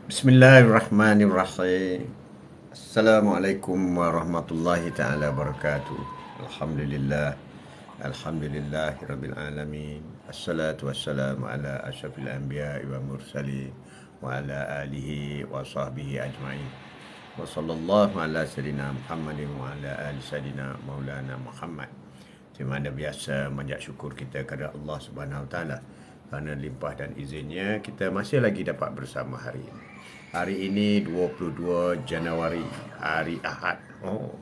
Bismillahirrahmanirrahim. Assalamualaikum warahmatullahi taala wabarakatuh. Alhamdulillah. Alhamdulillahirabbil alamin. Assalatu wassalamu ala asyrafil anbiya'i wa mursalin wa ala alihi wa sahbihi ajma'in. Wa sallallahu ala sayyidina Muhammadin wa ala ali sayyidina Maulana Muhammad. Di mana biasa manjat syukur kita kepada Allah Subhanahu Wa Taala kerana limpah dan izinnya kita masih lagi dapat bersama hari ini. Hari ini 22 Januari, hari Ahad. Oh,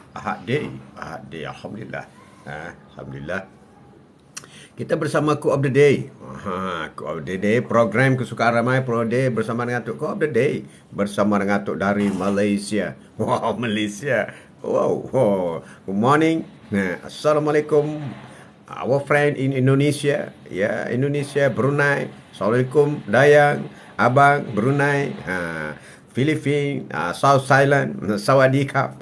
Ahad Day. Ahad Day, Alhamdulillah. Alhamdulillah. Kita bersama Quote of the Day. Quote of the Day, program kesukaan ramai Pro Day bersama dengan Tok Quote of the Day. Bersama dengan Tok dari Malaysia. Wow, Malaysia. Wow. Good morning. Assalamualaikum. Our friend in Indonesia. Ya, Indonesia, Brunei. Assalamualaikum, Dayang. Abang, Brunei, Filipina, South Thailand, Sawadikap,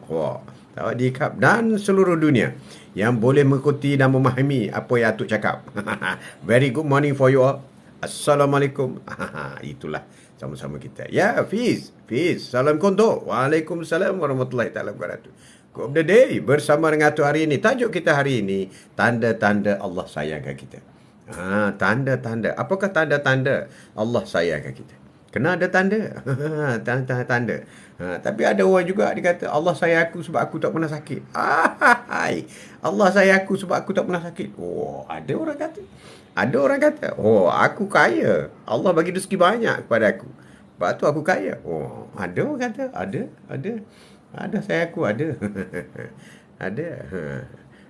Sawadikap dan seluruh dunia yang boleh mengikuti dan memahami apa yang Atuk cakap. Very good morning for you all. Assalamualaikum. Itulah sama-sama kita. Ya, Fiz. Salam kontok. Waalaikumsalam warahmatullahi taala wabarakatuh. Quote of the Day bersama dengan Atuk hari ini. Tajuk kita hari ini, tanda-tanda Allah sayangkan kita. Tanda-tanda. Apakah tanda-tanda Allah sayangkan kita? Kena ada tanda. Tanda. Tapi ada orang juga dia kata Allah sayang aku sebab aku tak pernah sakit. Allah sayang aku sebab aku tak pernah sakit. Oh, ada orang kata. Oh, aku kaya. Allah bagi rezeki banyak kepada aku. Sebab tu aku kaya. Oh, ada orang kata. Ada sayang aku ada. Ada.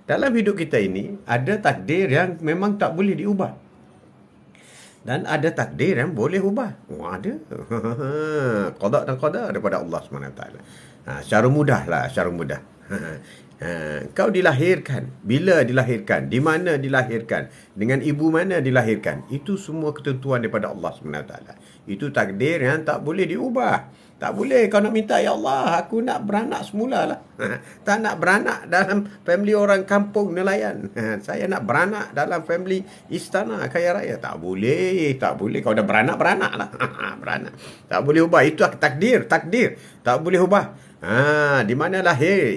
Dalam hidup kita ini, ada takdir yang memang tak boleh diubah. Dan ada takdir yang boleh ubah. Oh, ada. Qada dan qada daripada Allah SWT. Secara mudah. Kau dilahirkan. Bila dilahirkan? Di mana dilahirkan? Dengan ibu mana dilahirkan? Itu semua ketentuan daripada Allah SWT. Itu takdir yang tak boleh diubah. Tak boleh kau nak minta, ya Allah, aku nak beranak semula lah. Tak nak beranak dalam family orang kampung nelayan. Saya nak beranak dalam family istana kaya raya. Tak boleh. Kau dah beranak lah. Beranak. Tak boleh ubah. Itu takdir. Tak boleh ubah. Di mana lahir?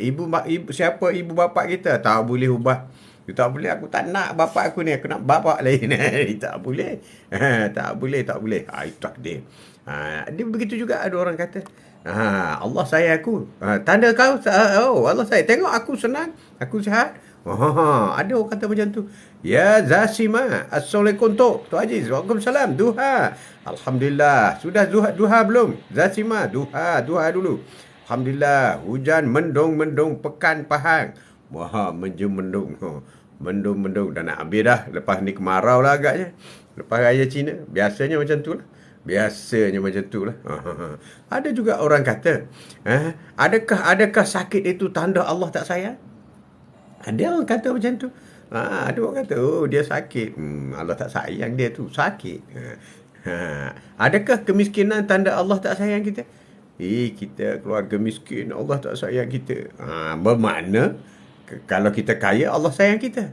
Siapa ibu bapa kita? Tak boleh ubah. Tak boleh, aku tak nak bapak aku ni, aku nak bapak lain. Tak boleh. Tak boleh. Itu takdir. Dia begitu juga ada orang kata, Allah sayang aku. Tanda kau, Allah sayang. Tengok aku senang, aku sihat. Ada orang kata macam tu. Ya Zasima, Assalamualaikum Tok Aziz. Waalaikumsalam. Duha. Alhamdulillah. Sudah duha belum? Zasima, duha dulu. Alhamdulillah. Hujan mendung pekan Pahang. Mendung. Dah nak habis dah. Lepas ni kemarau lah agaknya. Lepas raya Cina. Biasanya macam tu lah. Ada juga orang kata, adakah sakit itu tanda Allah tak sayang? Ada orang kata macam tu. Ada orang kata, dia sakit. Allah tak sayang dia tu, sakit. Adakah kemiskinan tanda Allah tak sayang kita? Kita keluarga miskin, Allah tak sayang kita. Bermakna, kalau kita kaya, Allah sayang kita.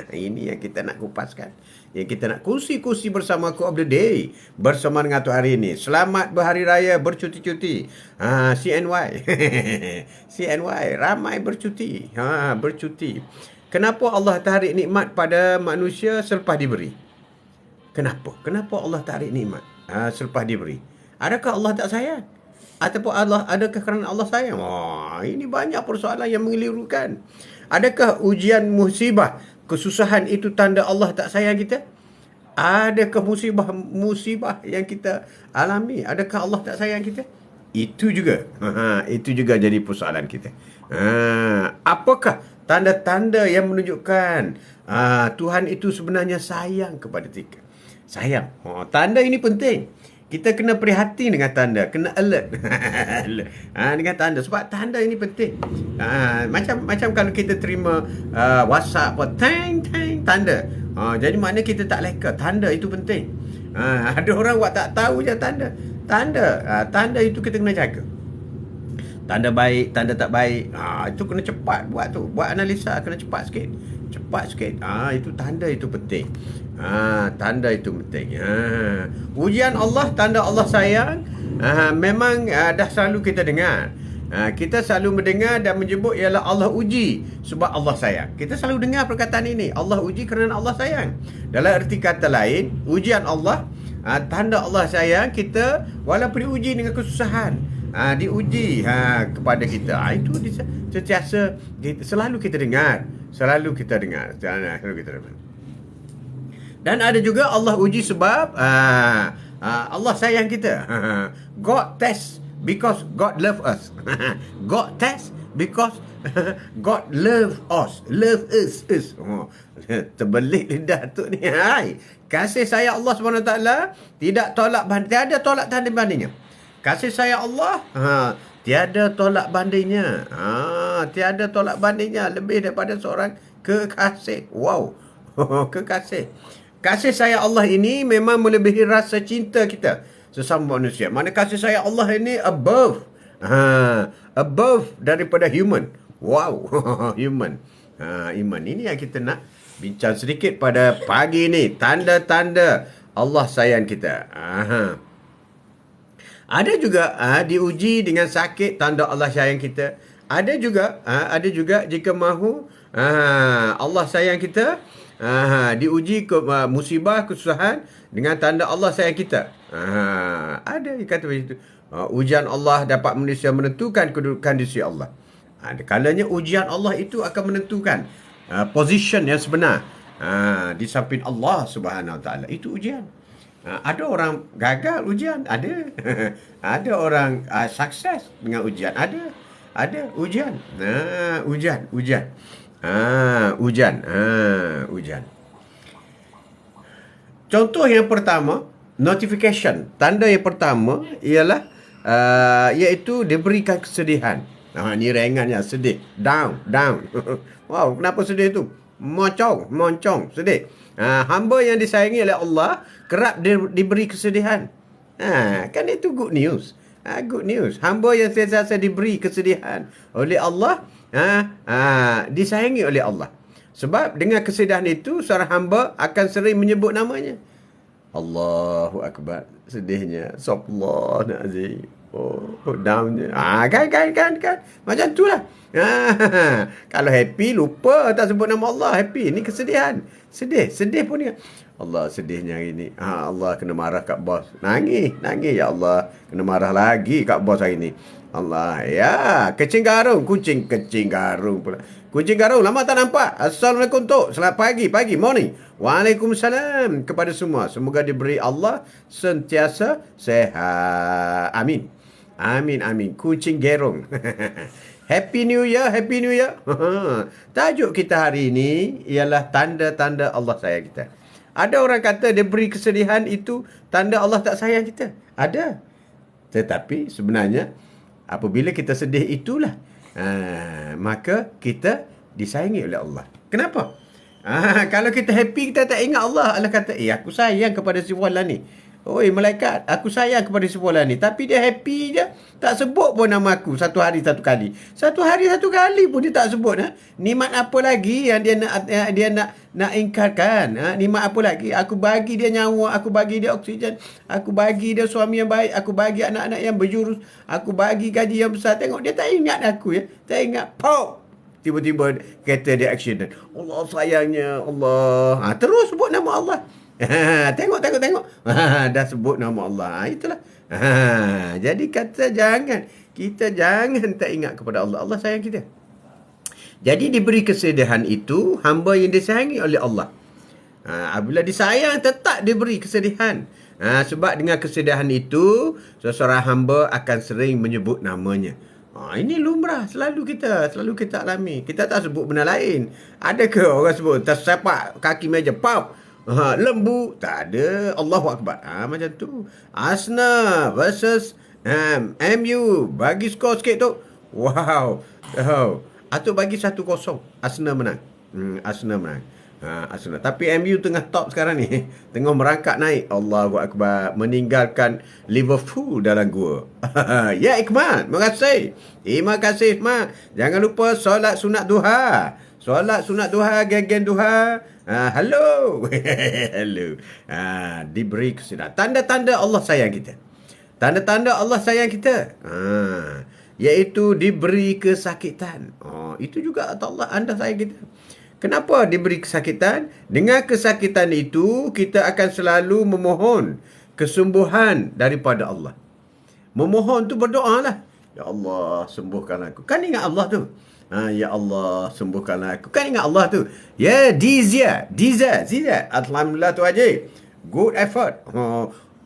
Ini yang kita nak kupaskan. Yang kita nak kongsi bersama Quote of the Day. Bersama dengan Tok hari ini. Selamat berhari raya bercuti-cuti. CNY. CNY. Ramai bercuti. Bercuti. Kenapa Allah tarik nikmat pada manusia selepas diberi? Kenapa Allah tarik nikmat selepas diberi? Adakah Allah tak sayang? Ataupun adakah kerana Allah sayang? Ini banyak persoalan yang mengelirukan. Adakah ujian musibah, kesusahan itu tanda Allah tak sayang kita? Adakah musibah yang kita alami, adakah Allah tak sayang kita? Itu juga jadi persoalan kita. Apakah tanda-tanda yang menunjukkan Tuhan itu sebenarnya sayang kepada kita? Sayang. Tanda ini penting. Kita kena prihatin dengan tanda. Kena alert. Dengan tanda. Sebab tanda ini penting. Macam kalau kita terima WhatsApp. Tanda. Jadi maknanya kita tak leka. Tanda itu penting. Ada orang buat tak tahu je tanda. Tanda itu kita kena jaga. Tanda baik, tanda tak baik. Itu kena cepat buat tu. Buat analisa kena cepat sikit. Itu tanda itu penting. Tanda itu penting. Ujian Allah, tanda Allah sayang, memang dah selalu kita dengar. Kita selalu mendengar dan menyebut ialah Allah uji sebab Allah sayang. Kita selalu dengar perkataan ini, Allah uji kerana Allah sayang. Dalam erti kata lain, ujian Allah, tanda Allah sayang kita walaupun diuji dengan kesusahan, diuji kepada kita. Itu sentiasa selalu kita dengar, selalu kita dengar. Dan ada juga Allah uji sebab Allah sayang kita. God test because God love us. God test because God love us. Love us. Terbelit lidah tu ni. Kasih sayang Allah SWT tidak tolak tiada tolak bandingnya. Kasih sayang Allah tiada tolak bandingnya. Tiada tolak bandingnya lebih daripada seorang kekasih. Wow. Kekasih. Kasih sayang Allah ini memang melebihi rasa cinta kita sesama manusia. Mana kasih sayang Allah ini above. Above daripada human. Wow. Human. Iman. Ini yang kita nak bincang sedikit pada pagi ini. Tanda-tanda Allah sayang kita. Ada juga diuji dengan sakit, tanda Allah sayang kita. Ada juga jika mahu Allah sayang kita, diuji ke musibah, kesusahan dengan tanda Allah sayang kita. Ada yang kata begitu. Ujian Allah dapat manusia menentukan kedudukan di sisi Allah. Kalanya ujian Allah itu akan menentukan position yang sebenar di samping Allah Subhanahu Wa Taala. Itu ujian. Ada orang gagal ujian, ada. Ada orang sukses dengan ujian, ada. Ada ujian. Ujian. Ujian. Contoh yang pertama, notification. Tanda yang pertama ialah iaitu diberikan kesedihan. Ni ringannya, sedih. Down. Wow, kenapa sedih tu? Moncong, sedih. Hamba yang disayangi oleh Allah kerap diberi kesedihan. Kan itu good news. Good news. Hamba yang sentiasa diberi kesedihan oleh Allah, disayangi oleh Allah. Sebab dengan kesedihan itu seorang hamba akan sering menyebut namanya. Allahu Akbar. Sedihnya. Subhanallah. Downnya. Kan. Macam tu lah. Kalau happy, lupa tak sebut nama Allah. Happy. Ini kesedihan. Sedih pun dia. Allah sedihnya hari ni. Allah kena marah kat bos. Nangis. Ya Allah. Kena marah lagi kat bos hari ni. Allah. Ya. Kucing garung pula. Kucing garung. Lama tak nampak. Assalamualaikum Tok. Selamat pagi. Morning. Waalaikumsalam. Kepada semua. Semoga diberi Allah sentiasa sehat. Amin. Kucing gerung. Happy New Year. Tajuk kita hari ini ialah tanda-tanda Allah sayang kita. Ada orang kata dia beri kesedihan itu tanda Allah tak sayang kita. Ada. Tetapi sebenarnya apabila kita sedih itulah maka kita disayangi oleh Allah. Kenapa? Kalau kita happy kita tak ingat Allah. Allah kata, aku sayang kepada si fulan ni. Oi malaikat, aku sayang kepada si fulan ni. Tapi dia happy je. Tak sebut pun nama aku satu hari satu kali. Satu hari satu kali pun dia tak sebut. Nikmat apa lagi yang dia nak ingkarkan? Nikmat apa lagi? Aku bagi dia nyawa, aku bagi dia oksigen, aku bagi dia suami yang baik, aku bagi anak-anak yang berjurus, aku bagi gaji yang besar. Tengok dia tak ingat aku ya. Tak ingat. Pop. Tiba-tiba kereta dia accident. Allah sayangnya Allah. Terus sebut nama Allah. Tengok. Dah sebut nama Allah. Itulah. Jadi kita jangan tak ingat kepada Allah. Allah sayang kita. Jadi diberi kesedihan itu hamba yang disayangi oleh Allah. Apabila disayang tetap diberi kesedihan. Sebab dengan kesedihan itu seseorang hamba akan sering menyebut namanya. Ini lumrah selalu kita alami. Kita tak sebut benda lain. Adakah orang sebut tersepak kaki meja pop? Lembu tak ada. Allahu Akbar. Macam tu. Arsenal versus MU. Bagi skor sikit tu. Wow. Atuk bagi 1-0. Arsenal menang. Arsenal menang. Arsenal. Tapi MU tengah top sekarang ni. Tengah merangkak naik. Allahu Akbar. Meninggalkan Liverpool dalam gua. Ya Iqmal. Terima kasih Iqmal. Jangan lupa solat sunat duha. Solat sunat duha, geng-geng duha. Hello. Hello. Diberi kesudahan. Tanda-tanda Allah sayang kita. Tanda-tanda Allah sayang kita. Iaitu diberi kesakitan. Itu juga Allah anda sayang kita. Kenapa diberi kesakitan? Dengan kesakitan itu, kita akan selalu memohon kesembuhan daripada Allah. Memohon tu berdoa lah. Ya Allah, sembuhkan aku. Kan ingat Allah tu. Ya Allah, sembuhkan aku. Kan ingat Allah tu. Ya, Dizia. Alhamdulillah tu Haji. Good effort.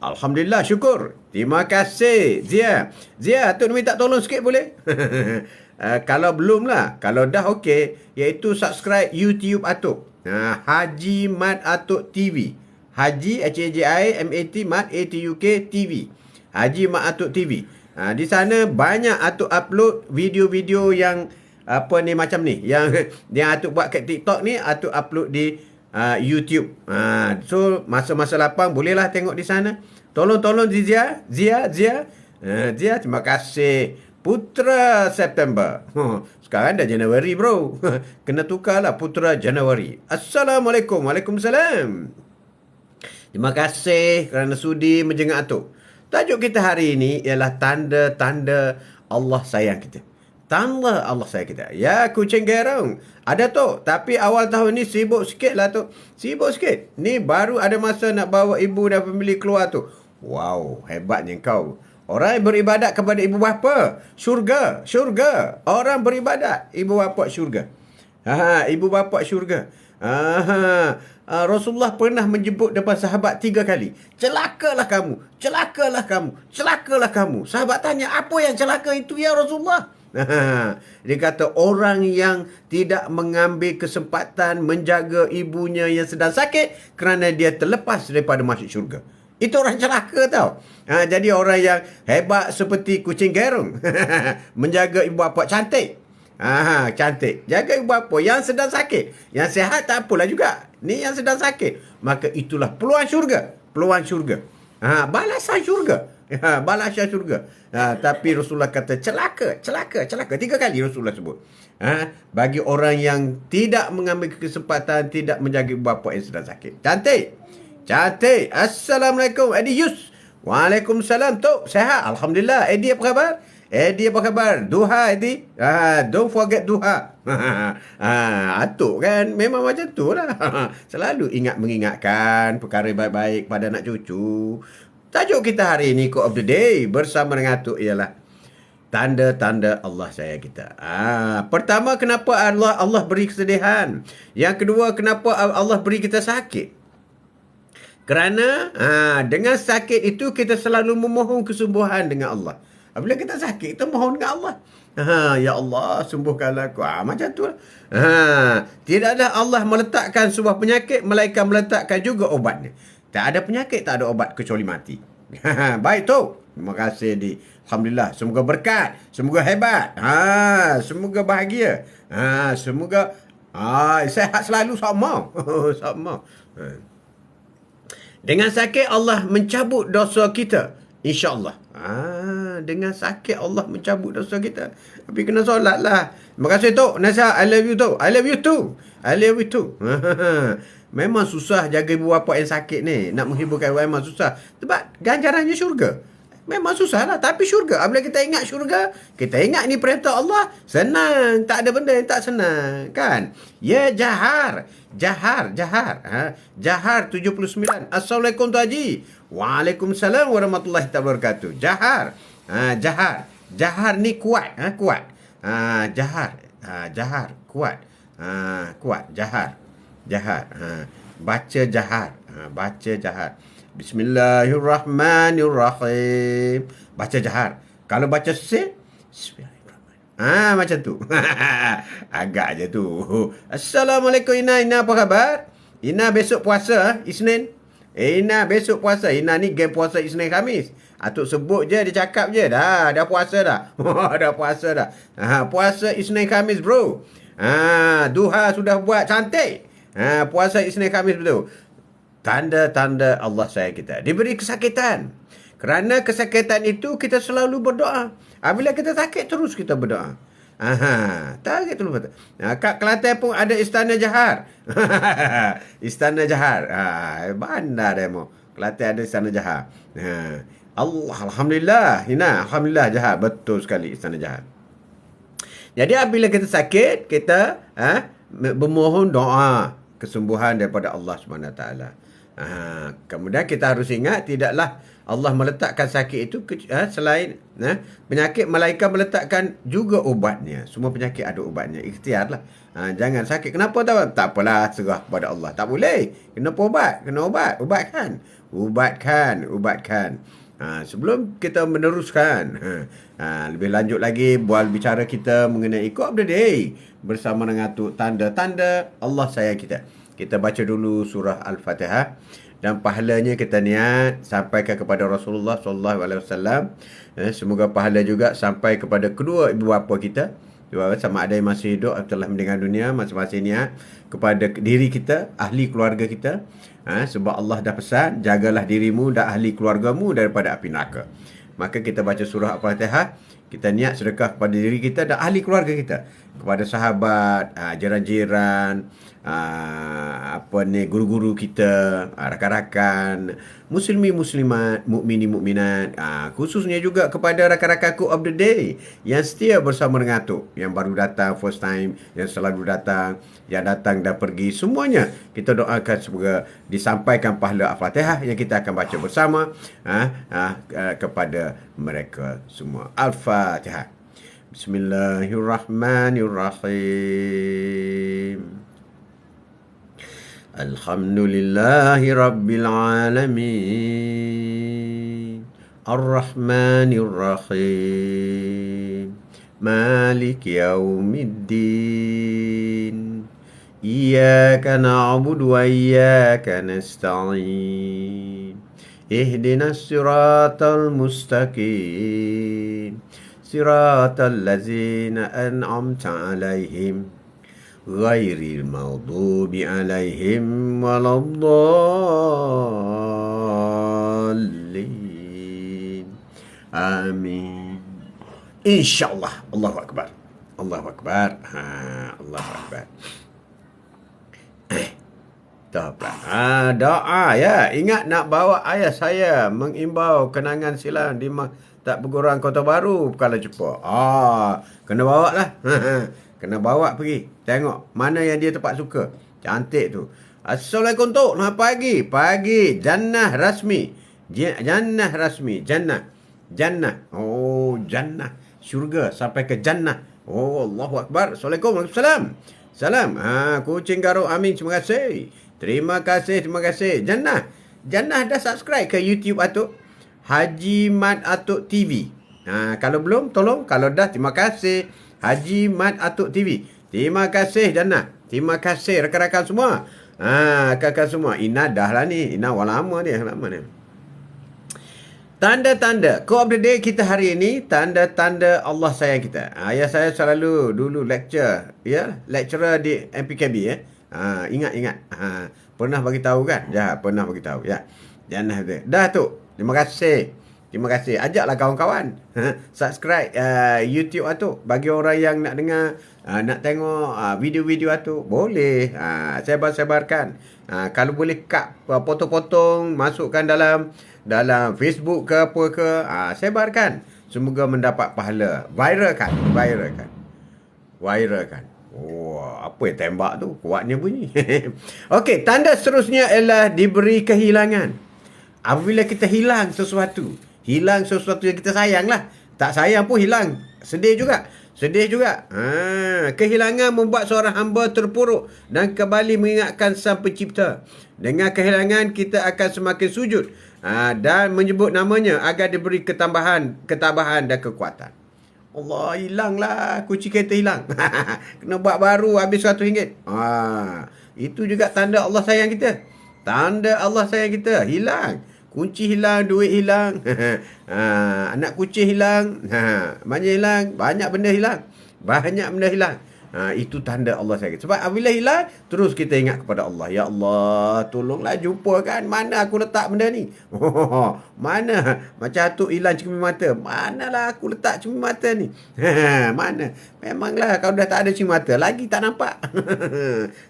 Alhamdulillah, syukur. Terima kasih, Zia. Zia, Atuk minta tolong sikit boleh? Kalau belum lah. Kalau dah okey, iaitu subscribe YouTube Atuk. Haji Mat Atuk TV. Haji, H-A-J-I-M-A-T, Mat, A-T-U-K, TV. Haji Mat Atuk TV. Di sana banyak Atuk upload video-video yang macam ni. Yang Atuk buat kat TikTok ni, Atuk upload di YouTube. So, masa-masa lapang bolehlah tengok di sana. Tolong Zia. Zia, terima kasih. Putra September. Sekarang dah Januari bro. Kena tukarlah Putra Januari. Assalamualaikum. Waalaikumsalam. Terima kasih kerana sudi menjenguk Atuk. Tajuk kita hari ini ialah tanda-tanda Allah sayang kita. Tanda Allah sayang kita. Ya, kucing gerong. Ada tu. Tapi awal tahun ni sibuk sikit lah tu. Sibuk sikit. Ni baru ada masa nak bawa ibu dan family keluar tu. Wow, hebatnya kau. Orang yang beribadat kepada ibu bapa, syurga. Orang beribadat, ibu bapa syurga. Ibu bapa syurga. Rasulullah pernah menyebut depan sahabat 3 kali. Celakalah kamu. Sahabat tanya, apa yang celaka itu ya Rasulullah? Dia kata, orang yang tidak mengambil kesempatan menjaga ibunya yang sedang sakit kerana dia terlepas daripada masuk syurga. Itu orang celaka tau. Jadi orang yang hebat seperti kucing gerung. Menjaga ibu bapa cantik. Cantik. Jaga ibu bapa yang sedang sakit. Yang sihat tak apalah juga. Ni yang sedang sakit. Maka itulah peluang syurga. Balasan syurga. Balasan syurga. Tapi Rasulullah kata celaka. 3 kali Rasulullah sebut. Bagi orang yang tidak mengambil kesempatan, tidak menjaga ibu bapa yang sedang sakit. Cantik. Assalamualaikum Eddie Yus. Waalaikumsalam Tok. Sehat Alhamdulillah. Eddie apa khabar? Duha Eddie. Don't forget duha. Atuk kan memang macam tu lah. Selalu mengingatkan perkara baik-baik pada anak cucu. Tajuk kita hari ini, Quote of the Day, bersama dengan Atuk ialah tanda-tanda Allah sayang kita. Pertama, kenapa Allah beri kesedihan? Yang kedua, kenapa Allah beri kita sakit? Kerana dengan sakit itu kita selalu memohon kesembuhan dengan Allah. Bila kita sakit, kita mohon dengan Allah. Ya Allah, sembuhkanlah aku. Macam tu lah. Tidak ada Allah meletakkan sebuah penyakit, melainkan meletakkan juga obatnya. Tak ada penyakit, tak ada obat kecuali mati. Baik tu. Terima kasih di. Alhamdulillah. Semoga berkat. Semoga hebat. Semoga bahagia. Semoga sehat selalu sama. Dengan sakit Allah mencabut dosa kita. InsyaAllah. Dengan sakit Allah mencabut dosa kita. Tapi kena solat lah. Terima kasih Tok. Nasihat. I love you Tok. I love you too. Memang susah jaga ibu bapa yang sakit ni. Nak menghiburkan memang susah. Sebab ganjarannya syurga. Memang susah lah. Tapi syurga. Bila kita ingat syurga, kita ingat ni perintah Allah, senang. Tak ada benda yang tak senang. Kan? Ya, Jahar 79. Assalamualaikum Tu Haji. Waalaikumsalam warahmatullahi wabarakatuh. Jahar. Jahar ni kuat. Kuat. Jahar. Kuat. Jahar. Baca Jahar. Bismillahirrahmanirrahim. Baca Jahar. Kalau baca Sin, Bismillahirrahmanirrahim. Macam tu. Agak je tu. Assalamualaikum Ina. Ina apa khabar? Ina besok puasa Isnin. Ina besok puasa. Ina ni game puasa Isnin Khamis. Atuk sebut je, dia cakap je. Dah puasa dah. Dah puasa dah. Puasa Isnin Khamis bro. Duha sudah buat cantik. Puasa Isnin Khamis betul. Tanda-tanda Allah sayang kita. Diberi kesakitan. Kerana kesakitan itu kita selalu berdoa. Bila kita sakit terus kita berdoa. Target tu betul. Kat Kelantan pun ada Istana Jahar. Istana Jahar. Bandar demo. Kelantan ada Istana Jahar. Alhamdulillah. Alhamdulillah Jahar. Betul sekali Istana Jahar. Jadi apabila kita sakit, kita bermohon doa kesembuhan daripada Allah Subhanahu Wa Taala. Kemudian kita harus ingat tidaklah Allah meletakkan sakit itu selain penyakit, malaikat meletakkan juga ubatnya. Semua penyakit ada ubatnya. Ikhtiarlah. Jangan sakit. Kenapa tahu? Tak apalah, serah kepada Allah. Tak boleh. Kena ubat. Ubatkan. Sebelum kita meneruskan lebih lanjut lagi bual bicara kita mengenai Quote of the Day bersama dengan tanda-tanda Allah sayang kita. Kita baca dulu surah Al-Fatihah dan pahalanya kita niat sampaikan kepada Rasulullah sallallahu alaihi wasallam. Semoga pahala juga sampai kepada kedua ibu bapa kita. Sama ada yang masih hidup atau telah meninggal dunia, masing-masing niat kepada diri kita, ahli keluarga kita. Sebab Allah dah pesan, jagalah dirimu dan ahli keluargamu daripada api neraka. Maka kita baca surah Al-Fatihah, kita niat sedekah kepada diri kita dan ahli keluarga kita, kepada sahabat, jiran-jiran, guru-guru kita, rakan-rakan, muslimat, mukminin-mukminat, khususnya juga kepada rakan-rakan Quote of the Day yang setia bersama dengan Atuk, yang baru datang first time, yang selalu datang, yang datang dan pergi, semuanya kita doakan semoga disampaikan pahala Al-Fatihah yang kita akan baca bersama kepada mereka semua. Al-Fatihah. Bismillahirrahmanirrahim. Alhamdulillahi Rabbil Alamin. Ar-Rahmanir Rahim. Malik Yawmiddin. Iyyaka na'budu wa iyyaka nasta'in. Ihdinas siratal mustaqim. Siratal ladzina an'amta 'alaihim. Ghairil maghdubi 'alaihim waladdallin. Amin. InsyaAllah. Allahu Akbar. Allahu Akbar. Allahu Akbar. Doa ya. Ingat nak bawa ayah saya mengimbau kenangan silam di tak bergurang Kota Baru Kuala Lumpur. Kena bawa lah. Kena bawa pergi. Tengok mana yang dia tempat suka. Cantik tu. Assalamualaikum Tok. Selamat pagi. Pagi. Jannah rasmi. Jannah rasmi. Jannah. Oh, Jannah. Syurga sampai ke Jannah. Oh, Allahu Akbar. Assalamualaikum. Waalaikumsalam. Salam. Kucing garuk. Amin. Terima kasih. Terima kasih. Jannah dah subscribe ke YouTube Atuk. Haji Mat Atuk TV. Kalau belum, tolong. Kalau dah, terima kasih. Haji Mat Atuk TV. Terima kasih Jannah. Terima kasih rakan-rakan semua. Kakak semua. Ina dah lah ni. Ina lama ni. Tanda-tanda. Quote of the Day kita hari ini. Tanda-tanda Allah sayang kita. Ayah saya selalu dulu lecture. Ya, lecturer di MPKB ya. Ingat. Pernah bagi tahu kan? Ya, pernah bagi tahu. Ya. Jannah tu. Dah tu. Terima kasih. Ajaklah kawan-kawan subscribe YouTube Atuk. Bagi orang yang nak dengar, nak tengok video-video Atuk, boleh sebar-sebarkan. Kalau boleh cut potong-potong, masukkan dalam Facebook ke apa ke, sebarkan. Semoga mendapat pahala. Viralkan. Apa yang tembak tu? Kuatnya bunyi. Okey, tanda seterusnya ialah diberi kehilangan. Apabila kita hilang sesuatu yang kita sayang lah. Tak sayang pun hilang. Sedih juga. Kehilangan membuat seorang hamba terpuruk dan kembali mengingatkan Sang Pencipta. Dengan kehilangan kita akan semakin sujud dan menyebut namanya agar diberi ketabahan dan kekuatan. Allah, hilanglah. Kunci kereta hilang. Kena buat baru habis RM100. Itu juga tanda Allah sayang kita. Hilang. Kunci hilang, duit hilang, anak kucing hilang, banyak benda hilang. Itu tanda Allah sayang. Sebab apabila hilang, terus kita ingat kepada Allah. Ya Allah, tolonglah jumpakan. Mana aku letak benda ni? Mana? Macam tu hilang cermin mata. Manalah aku letak cermin mata ni? Mana? Memanglah kalau dah tak ada cermin mata, lagi tak nampak.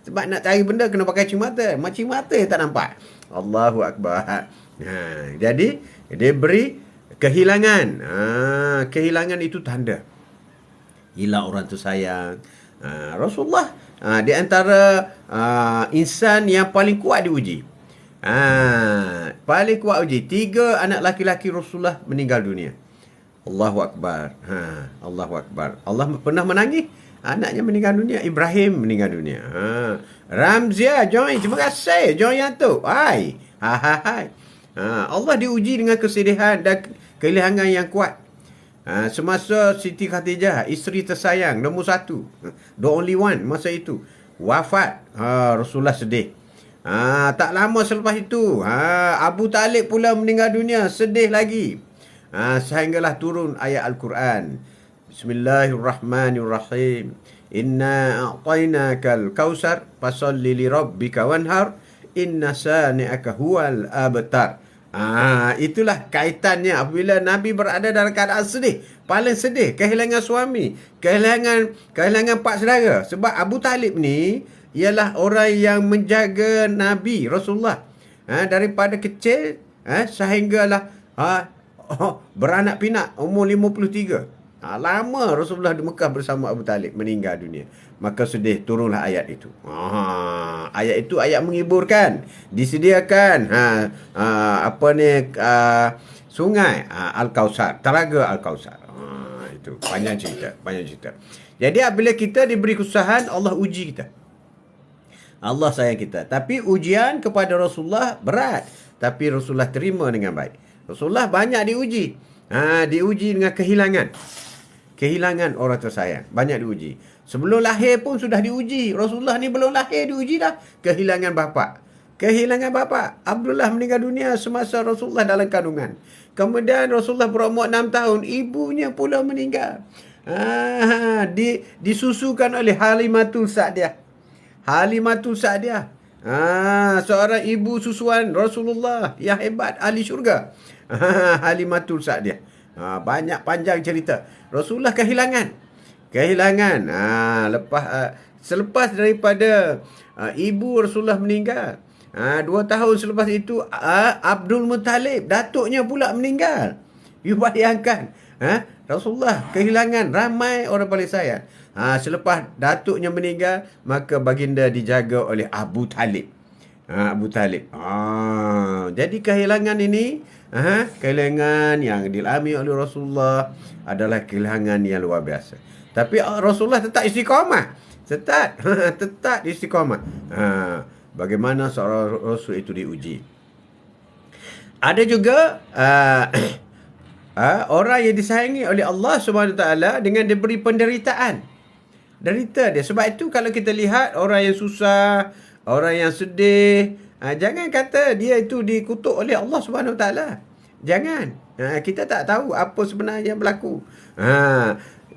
Sebab nak cari benda, kena pakai cermin mata. Macam mata yang tak nampak. Allahu Akbar. Jadi, dia beri kehilangan. Kehilangan itu tanda. Hilang orang tu sayang. Rasulullah di antara insan yang paling kuat diuji. Paling kuat uji. 3 anak laki-laki Rasulullah meninggal dunia. Allahu Akbar. Allahu Akbar. Allah pernah menangis anaknya meninggal dunia. Ibrahim meninggal dunia. Ramzia join. Terima kasih join yang tu. Hai. Allah diuji dengan kesedihan dan kehilangan yang kuat. Semasa Siti Khadijah, isteri tersayang nombor 1, the only one masa itu, wafat, Rasulullah sedih. Tak lama selepas itu, Abu Talib pula meninggal dunia, sedih lagi. Sehinggalah turun ayat Al-Quran. Bismillahirrahmanirrahim. Inna a'tainakal kausar fasalli li rabbika wanhar inna sani'aka huwal abtar. Itulah kaitannya apabila Nabi berada dalam keadaan sedih. Paling sedih, kehilangan suami, kehilangan pak saudara. Sebab Abu Talib ni ialah orang yang menjaga Nabi Rasulullah daripada kecil sehinggalah beranak pinak umur 53. Lama Rasulullah di Mekah bersama Abu Talib, meninggal dunia. Maka sedih, turunlah ayat itu. Ayat itu ayat menghiburkan. Disediakan sungai Al-Kausar, telaga Al-Kausar. Itu panjang cerita. Jadi apabila kita diberi kesusahan, Allah uji kita. Allah sayang kita. Tapi ujian kepada Rasulullah berat, tapi Rasulullah terima dengan baik. Rasulullah banyak diuji. Diuji dengan kehilangan orang tersayang. Banyak diuji. Sebelum lahir pun sudah diuji. Rasulullah ni belum lahir diuji dah. Kehilangan bapa. Abdullah meninggal dunia semasa Rasulullah dalam kandungan. Kemudian Rasulullah berumur 6 tahun. Ibunya pula meninggal. Disusukan oleh Halimatul Sa'diyah. Seorang ibu susuan Rasulullah yang hebat, ahli syurga. Halimatul Sa'diyah. Banyak panjang cerita. Rasulullah kehilangan. Selepas daripada ibu Rasulullah meninggal, 2 tahun selepas itu Abdul Muttalib, datuknya pula meninggal. You bayangkan, Rasulullah kehilangan ramai orang paling sayang. Selepas datuknya meninggal, maka baginda dijaga oleh Abu Talib. Jadi kehilangan ini, kehilangan yang dialami oleh Rasulullah adalah kehilangan yang luar biasa. Tapi Rasulullah tetap istiqamah. Tetap istiqamah. Bagaimana seorang Rasul itu diuji. Ada juga orang yang disayangi oleh Allah SWT dengan diberi penderitaan. Derita dia. Sebab itu kalau kita lihat orang yang susah, orang yang sedih, jangan kata dia itu dikutuk oleh Allah SWT. Jangan. Kita tak tahu apa sebenarnya yang berlaku.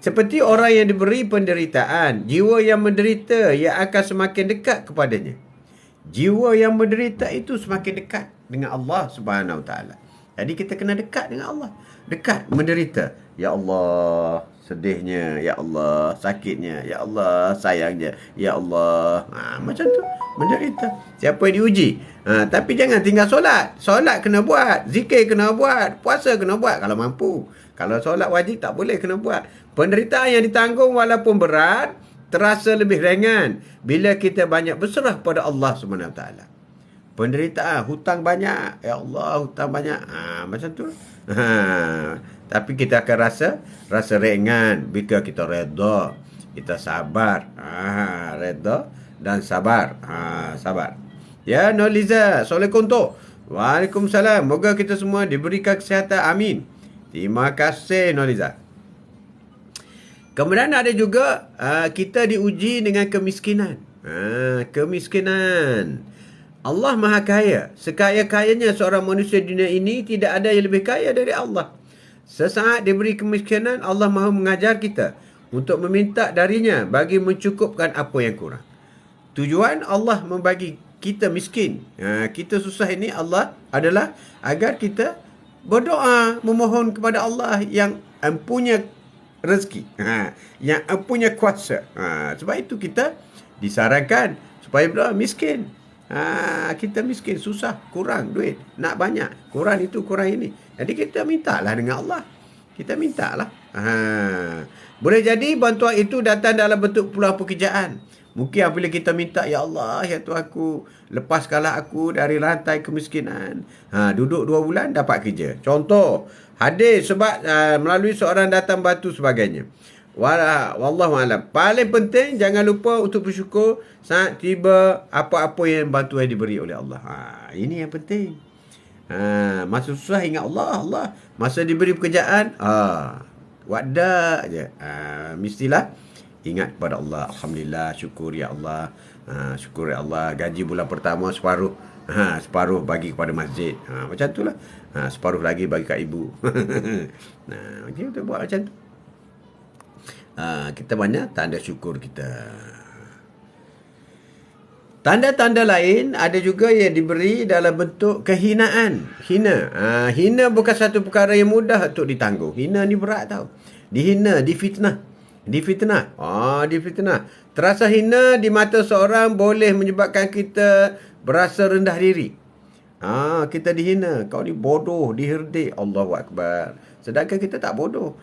Seperti orang yang diberi penderitaan, jiwa yang menderita ia akan semakin dekat kepadanya. Jiwa yang menderita itu semakin dekat dengan Allah Subhanahu Wa Taala. Jadi kita kena dekat dengan Allah. Dekat menderita. Ya Allah, sedihnya. Ya Allah, sakitnya. Ya Allah, sayangnya. Ya Allah. Macam tu. Menderita. Siapa yang diuji? Tapi jangan tinggal solat. Solat kena buat. Zikir kena buat. Puasa kena buat kalau mampu. Kalau solat wajib tak boleh kena buat. Penderitaan yang ditanggung walaupun berat, terasa lebih ringan bila kita banyak berserah pada Allah SWT. Penderitaan, hutang banyak. Ya Allah, hutang banyak. Macam tu. Tapi kita akan rasa ringan bila kita redha, kita sabar. Redha dan sabar. Sabar. Ya, Noliza. Assalamualaikum tu. Waalaikumsalam. Moga kita semua diberikan kesihatan. Amin. Terima kasih, Noliza. Kemudian ada juga kita diuji dengan kemiskinan. Kemiskinan. Allah Maha Kaya. Sekaya-kayanya seorang manusia di dunia ini, tidak ada yang lebih kaya dari Allah. Sesaat diberi kemiskinan, Allah mahu mengajar kita untuk meminta darinya bagi mencukupkan apa yang kurang. Tujuan Allah membagi kita miskin, kita susah ini Allah adalah agar kita berdoa memohon kepada Allah yang empunya rezeki, yang empunya kuasa. Sebab itu kita disarankan supaya berdoa miskin. Kita miskin, susah, kurang duit, nak banyak, kurang itu, kurang ini. Jadi kita mintalah dengan Allah. Kita mintalah. Boleh jadi bantuan itu datang dalam bentuk peluang pekerjaan. Mungkin apabila kita minta, ya Allah, ya Tuhanku, lepaskanlah aku dari rantai kemiskinan. Duduk 2 bulan dapat kerja. Contoh, hadis sebab melalui seorang datang bantu sebagainya. Wallahualam. Paling penting jangan lupa untuk bersyukur saat tiba apa-apa yang bantuan diberi oleh Allah. Ini yang penting. Masa susah ingat Allah. Masa diberi pekerjaan, wadah je. Mestilah ingat kepada Allah. Alhamdulillah, syukur ya Allah. Syukur ya Allah. Gaji bulan pertama separuh. Separuh bagi kepada masjid. Macam itulah. Separuh lagi bagi kat ibu. Kita buat macam tu. Kita banyak tanda syukur kita. Tanda-tanda lain ada juga yang diberi dalam bentuk kehinaan. Hina. Hina bukan satu perkara yang mudah untuk ditanggung. Hina ni berat tau. Dihina, difitnah. Difitnah. Terasa hina di mata seorang boleh menyebabkan kita berasa rendah diri. Kita dihina. Kau ni bodoh, diherdik. Allahu Akbar. Sedangkan kita tak bodoh.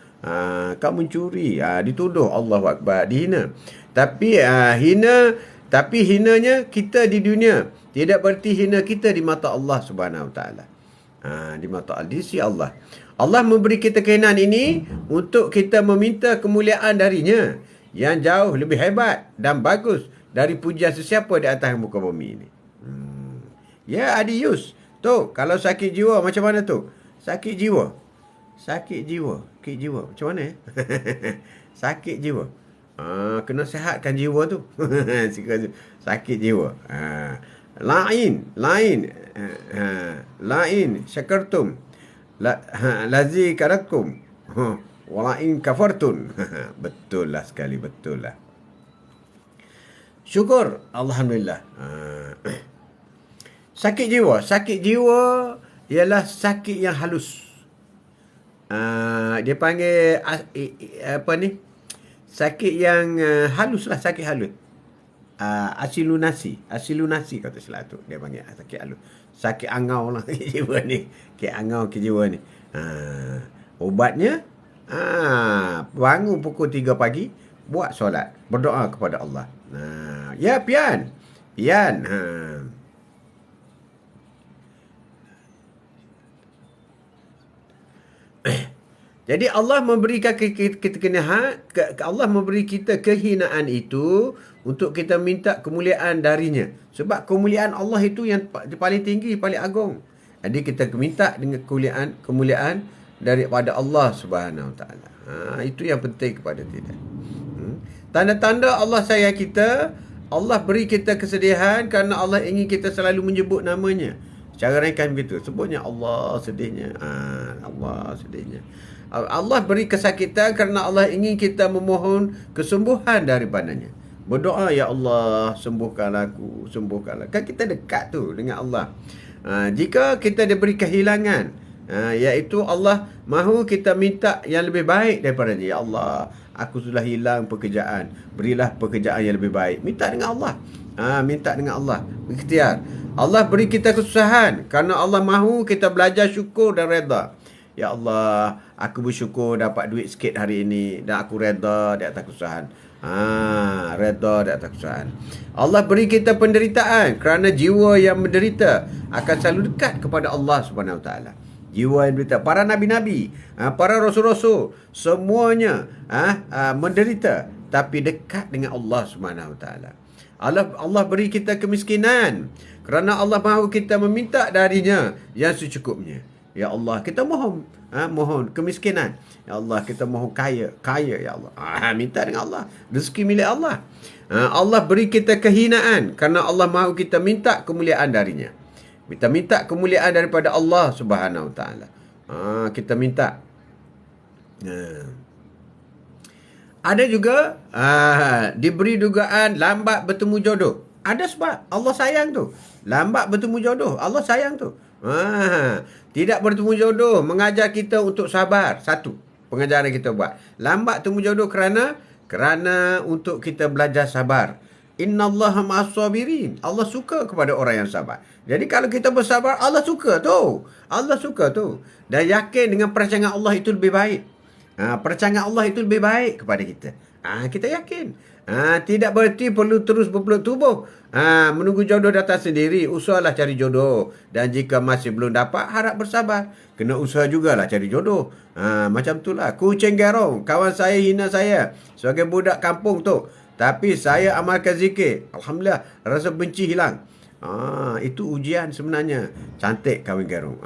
Kau mencuri. Dituduh. Allahu Akbar. Dihina. Tapi hinanya kita di dunia. Tidak berarti hina kita di mata Allah Subhanahu Wa Taala. Di mata Allah. Di sisi Allah. Allah memberi kita kehinaan ini untuk kita meminta kemuliaan darinya yang jauh lebih hebat dan bagus dari pujian sesiapa di atas muka bumi ini. Ya, adius. Tu, kalau sakit jiwa macam mana tu? Sakit jiwa. Macam mana? Sakit jiwa. Kena sihatkan jiwa tu. Sakit jiwa. Lain syakartum. Lazi karakum. Walain kafartun. Betul lah sekali. Betul lah. Syukur. Alhamdulillah. Sakit jiwa ialah sakit yang halus. Dia panggil apa ni? Sakit yang halus lah, sakit halus. Asilunasi kata salah tu. Dia panggil sakit halus. Sakit angau lah jiwa ni. Sakit angau ke jiwa ni. Obatnya bangun pukul 3 pagi, buat solat, berdoa kepada Allah. Ya, pian. Jadi Allah memberikan Allah memberi kita kehinaan itu untuk kita minta kemuliaan darinya. Sebab kemuliaan Allah itu yang paling tinggi, paling agung. Jadi kita minta dengan kemuliaan daripada Allah Subhanahu Wa Taala. Itu yang penting kepada kita. Tanda-tanda Allah sayang kita, Allah beri kita kesedihan kerana Allah ingin kita selalu menyebut namanya. Cara ringkas begitu. Sebutnya Allah sedihnya. Allah sedihnya. Allah beri kesakitan kerana Allah ingin kita memohon kesembuhan daripadanya. Berdoa, ya Allah, sembuhkanlah aku, sembuhkanlah. Kan kita dekat tu dengan Allah. Jika kita diberi kehilangan, iaitu Allah mahu kita minta yang lebih baik daripadanya. Ya Allah, aku sudah hilang pekerjaan, berilah pekerjaan yang lebih baik. Minta dengan Allah. Minta dengan Allah. Ikhtiar. Allah beri kita kesusahan kerana Allah mahu kita belajar syukur dan reda. Ya Allah, aku bersyukur dapat duit sikit hari ini dan aku reda di atas kesusahan. Reda di atas kesusahan. Allah beri kita penderitaan kerana jiwa yang menderita akan selalu dekat kepada Allah Subhanahu Wa Taala. Jiwa yang menderita, para nabi-nabi, para rasul-rasul, semuanya menderita tapi dekat dengan Allah Subhanahu Wa Taala. Allah beri kita kemiskinan kerana Allah mahu kita meminta darinya yang secukupnya. Ya Allah, kita mohon kemiskinan. Ya Allah, kita mohon kaya ya Allah. Minta dengan Allah. Rezeki milik Allah. Allah beri kita kehinaan kerana Allah mahu kita minta kemuliaan darinya. Kita minta kemuliaan daripada Allah Subhanahu Wa Taala. Kita minta. Ada juga diberi dugaan lambat bertemu jodoh. Ada sebab Allah sayang tu. Lambat bertemu jodoh, Allah sayang tu. Tidak bertemu jodoh mengajar kita untuk sabar. Satu pengajaran kita buat. Lambat temu jodoh kerana untuk kita belajar sabar. Innallaha ma'as-sabirin. Allah suka kepada orang yang sabar. Jadi kalau kita bersabar, Allah suka tu. Allah suka tu. Dan yakin dengan perancangan Allah itu lebih baik. Perancangan Allah itu lebih baik kepada kita. Kita yakin. Tidak berarti perlu terus berpeluk tubuh. Menunggu jodoh datang sendiri. Usahalah cari jodoh. Dan jika masih belum dapat, harap bersabar. Kena usaha jugalah cari jodoh. Macam itulah. Kucing gerong. Kawan saya hina saya. Sebagai budak kampung tu. Tapi saya amalkan zikir. Alhamdulillah. Rasa benci hilang. Itu ujian sebenarnya. Cantik kawan gerong.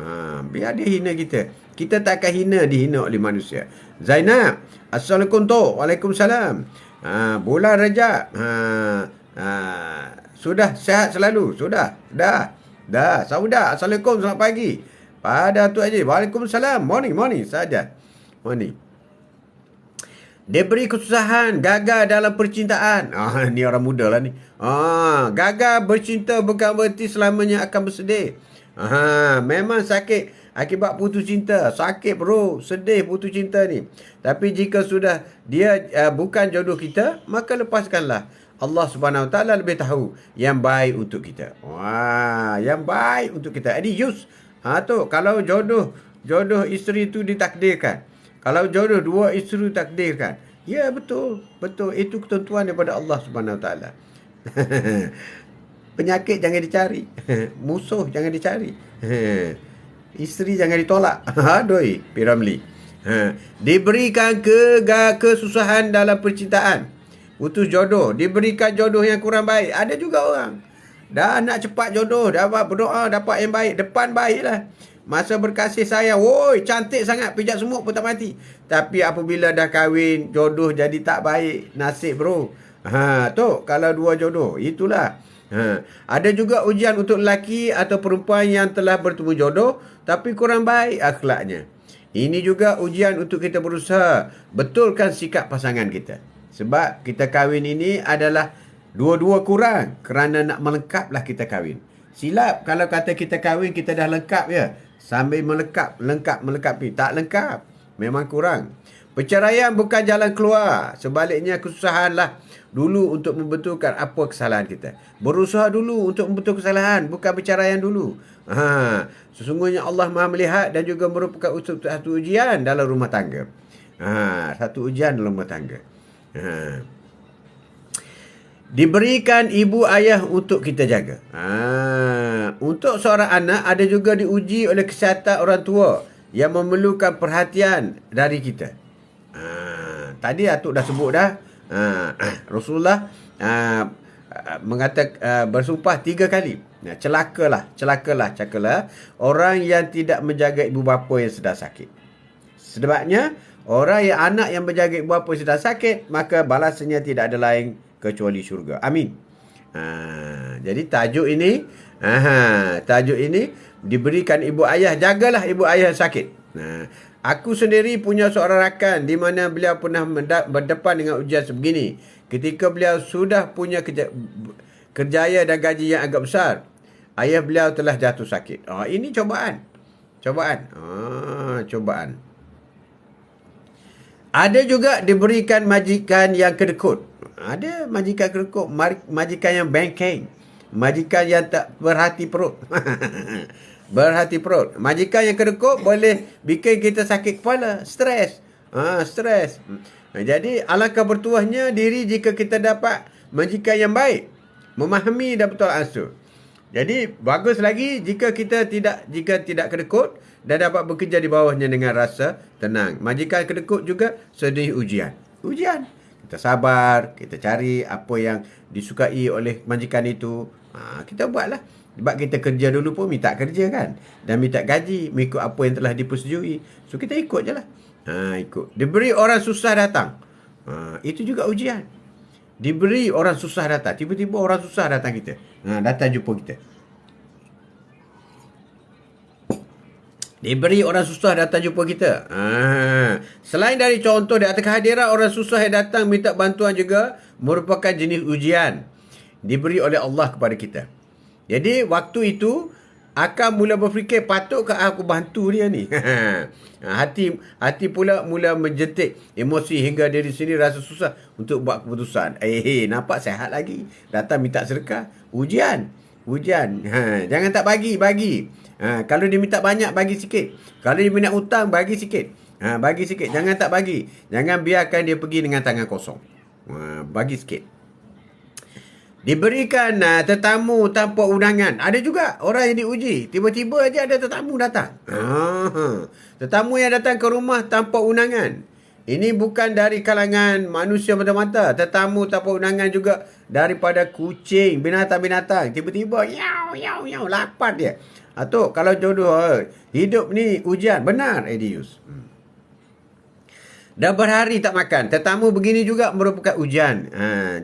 Biar dia hina kita. Kita tak akan dihina oleh manusia. Zainab. Assalamualaikum tu. Waalaikumsalam. Bulan Rajab. Sudah sihat selalu. Sudah. Dah. Saudah. Assalamualaikum. Selamat pagi. Pada tu aja. Waalaikumsalam. Morning saja. Morning. Dia beri kesusahan, gagal dalam percintaan. Ni orang muda lah ni. Gagal bercinta bukan berarti selamanya akan bersedih. Memang sakit akibat putus cinta. Sakit bro, sedih putus cinta ni. Tapi jika sudah dia bukan jodoh kita, maka lepaskanlah. Allah Subhanahu Wa Taala lebih tahu yang baik untuk kita. Yang baik untuk kita. Jadi tu kalau jodoh isteri tu ditakdirkan. Kalau jodoh dua isteri takdirkan. Ya betul. Itu ketentuan daripada Allah Subhanahu Wa Taala. Penyakit jangan dicari. Musuh jangan dicari. Isteri jangan ditolak. Adoi, Piramli. Diberikan kesusahan dalam percintaan. Putus jodoh. Diberikan jodoh yang kurang baik. Ada juga orang. Dah nak cepat jodoh. Dah berdoa dapat yang baik. Depan baiklah. Masa berkasih sayang, woi cantik sangat, pijak semut pun tak mati. Tapi apabila dah kahwin, jodoh jadi tak baik. Nasib bro. Tu kalau dua jodoh, itulah. Ada juga ujian untuk lelaki atau perempuan yang telah bertemu jodoh tapi kurang baik akhlaknya. Ini juga ujian untuk kita berusaha betulkan sikap pasangan kita. Sebab kita kahwin ini adalah dua-dua kurang. Kerana nak melengkaplah kita kahwin. Silap kalau kata kita kahwin kita dah lengkap ya. Sambil melengkapi. Tak lengkap. Memang kurang. Perceraian bukan jalan keluar. Sebaliknya kesusahanlah dulu untuk membetulkan apa kesalahan kita. Berusaha dulu untuk membetul kesalahan. Bukan perceraian dulu. Sesungguhnya Allah Maha melihat dan juga merupakan satu ujian dalam rumah tangga. Satu ujian dalam rumah tangga. Diberikan ibu ayah untuk kita jaga. Untuk seorang anak ada juga diuji oleh kesihatan orang tua yang memerlukan perhatian dari kita. Tadi Atuk dah sebut dah. Rasulullah mengatakan bersumpah 3 kali. Celakalah orang yang tidak menjaga ibu bapa yang sedang sakit. Sebabnya anak yang menjaga ibu bapa yang sedang sakit, maka balasannya tidak ada lain kecuali syurga. Amin. Jadi tajuk ini diberikan ibu ayah, jagalah ibu ayah sakit. Aku sendiri punya seorang rakan di mana beliau pernah berdepan dengan ujian sebegini. Ketika beliau sudah punya kerjaya dan gaji yang agak besar, ayah beliau telah jatuh sakit. Ini cobaan. Cobaan. Ada juga diberikan majikan yang kedekut. Ada majikan kedekut, majikan yang bengkeng, majikan yang tak berhati perut. Berhati perut. Majikan yang kedekut boleh bikin kita sakit kepala, stres. Stres. Jadi alangkah bertuahnya diri jika kita dapat majikan yang baik, memahami dan betul ansur. Jadi bagus lagi jika tidak kedekut dan dapat bekerja di bawahnya dengan rasa tenang. Majikan kedekut juga sedih ujian. Kita sabar, kita cari apa yang disukai oleh majikan itu. Kita buatlah. Sebab kita kerja dulu pun minta kerja kan. Dan minta gaji mengikut apa yang telah dipersetujui. So kita ikut je lah. Ikut. Diberi orang susah datang. Itu juga ujian. Diberi orang susah datang. Tiba-tiba orang susah datang kita. Datang jumpa kita. Diberi orang susah datang jumpa kita. Selain dari contoh di atas kehadiran orang susah yang datang minta bantuan juga merupakan jenis ujian diberi oleh Allah kepada kita. Jadi waktu itu akan mula berfikir, patutkah aku bantu dia ni? Hati pula mula menjentik emosi hingga diri sendiri rasa susah untuk buat keputusan. Nampak sehat lagi. Datang minta sedekah. Ujian. Jangan tak bagi. Kalau dia minta banyak, bagi sikit. Kalau dia minta hutang, bagi sikit. Bagi sikit. Jangan tak bagi. Jangan biarkan dia pergi dengan tangan kosong. Bagi sikit. Diberikan tetamu tanpa undangan. Ada juga orang yang diuji. Tiba-tiba aja ada tetamu datang. Tetamu yang datang ke rumah tanpa undangan. Ini bukan dari kalangan manusia mata-mata. Tetamu tanpa undangan juga daripada kucing, binatang-binatang. Tiba-tiba, yaw, lapar dia. Atuk, kalau jodoh, hidup ni ujian. Benar, Edius. Dah berhari tak makan. Tetamu begini juga merupakan ujian.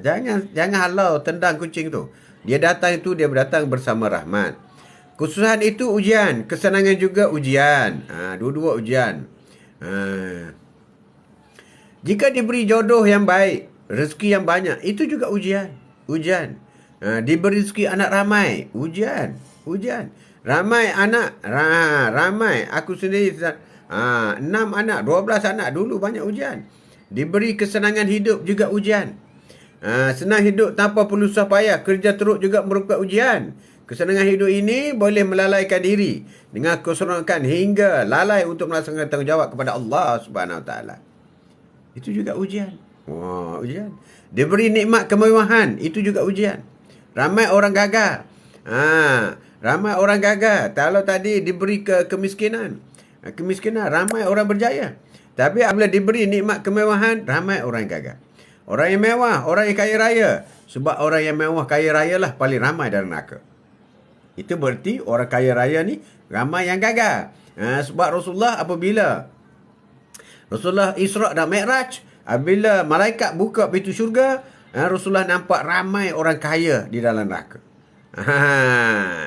Jangan halau tendang kucing tu. Dia datang bersama rahmat. Kesusahan itu ujian. Kesenangan juga ujian. Dua-dua ujian. Jika diberi jodoh yang baik, rezeki yang banyak, itu juga ujian. Diberi rezeki anak ramai, ujian. Ramai anak, ramai. Aku sendiri 6 anak, 12 anak. Dulu banyak ujian. Diberi kesenangan hidup juga ujian. Senang hidup tanpa perlu susah payah. Kerja teruk juga merupakan ujian. Kesenangan hidup ini boleh melalaikan diri dengan keseronokan hingga lalai untuk melaksanakan tanggungjawab kepada Allah Subhanahu Wa Taala. Itu juga ujian. Ujian. Diberi nikmat kemewahan, itu juga ujian. Ramai orang gagal. Kalau tadi diberi kemiskinan, ramai orang berjaya. Tapi apabila diberi nikmat kemewahan, ramai orang yang gagal. Orang yang mewah, orang yang kaya raya. Sebab orang yang mewah kaya raya lah paling ramai dalam neraka. Itu berarti orang kaya raya ni ramai yang gagal. Sebab Rasulullah Isra' dan Mi'raj, apabila malaikat buka pintu syurga, Rasulullah nampak ramai orang kaya di dalam neraka.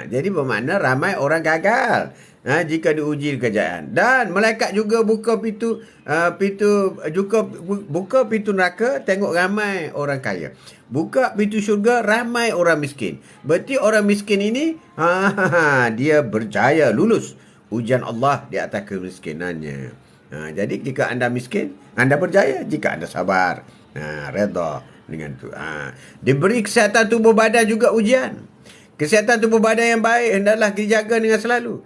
Jadi bermakna ramai orang gagal jika diuji kejayaan. Dan malaikat juga buka pintu neraka, tengok ramai orang kaya. Buka pintu syurga, ramai orang miskin. Berarti orang miskin ini dia berjaya lulus ujian Allah di atas kemiskinannya. Jadi jika anda miskin, anda berjaya. Jika anda sabar, redha dengan itu. Diberi kesihatan tubuh badan juga ujian. Kesihatan tubuh badan yang baik hendaklah dijaga dengan selalu.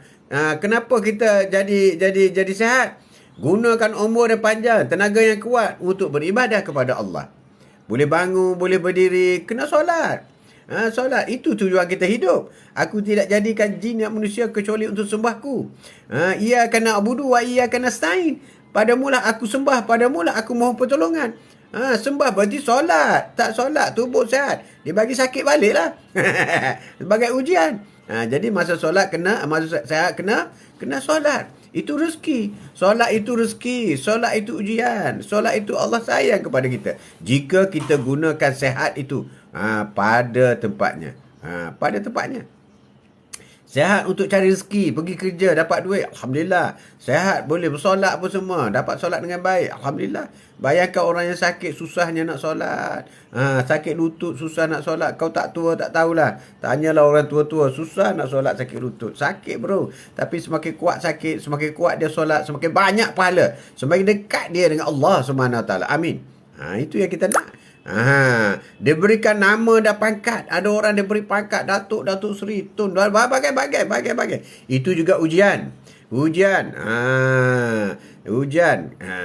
Kenapa kita jadi sihat? Gunakan umur yang panjang, tenaga yang kuat untuk beribadah kepada Allah. Boleh bangun, boleh berdiri, kena solat. Solat itu tujuan kita hidup. Aku tidak jadikan jin dan manusia kecuali untuk sembahku. Iyyaka na'budu wa iyyaka nasta'in. Padamulah aku sembah, padamulah aku mohon pertolongan. Sembah berarti solat. Tak solat, tubuh sihat. Dia bagi sakit balik lah. Sebagai ujian. Jadi masa solat masa sihat kena solat. Itu rezeki. Solat itu rezeki. Solat itu ujian. Solat itu Allah sayang kepada kita. Jika kita gunakan sehat itu pada tempatnya. Sehat untuk cari rezeki, pergi kerja, dapat duit. Alhamdulillah. Sehat, boleh bersolat apa semua. Dapat solat dengan baik. Alhamdulillah. Bayangkan orang yang sakit, susahnya nak solat. Sakit lutut, susah nak solat. Kau tak tua, tak tahulah. Tanyalah orang tua-tua, susah nak solat sakit lutut. Sakit bro. Tapi semakin kuat sakit, semakin kuat dia solat, semakin banyak pahala. Semakin dekat dia dengan Allah SWT. Amin. Itu yang kita nak. Dia berikan nama dan pangkat. Ada orang dia beri pangkat Datuk Seri, Tun, bagai. Itu juga ujian.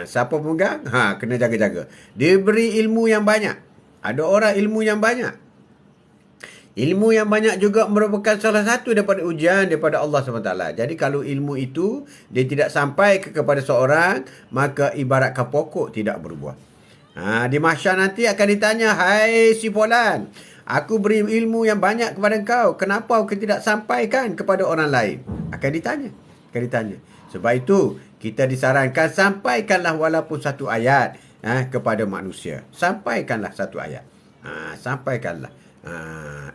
Siapa pemegang? Kena jaga-jaga. Dia beri ilmu yang banyak. Ada orang ilmu yang banyak. Ilmu yang banyak juga merupakan salah satu daripada ujian daripada Allah SWT. Jadi kalau ilmu itu dia tidak sampai kepada seorang, maka ibaratkan pokok tidak berbuah. Di mahsyar nanti akan ditanya, hai si Fulan, aku beri ilmu yang banyak kepada engkau, kenapa kau tidak sampaikan kepada orang lain? Akan ditanya. Sebab itu kita disarankan sampaikanlah walaupun satu ayat kepada manusia. Sampaikanlah satu ayat. Sampaikanlah.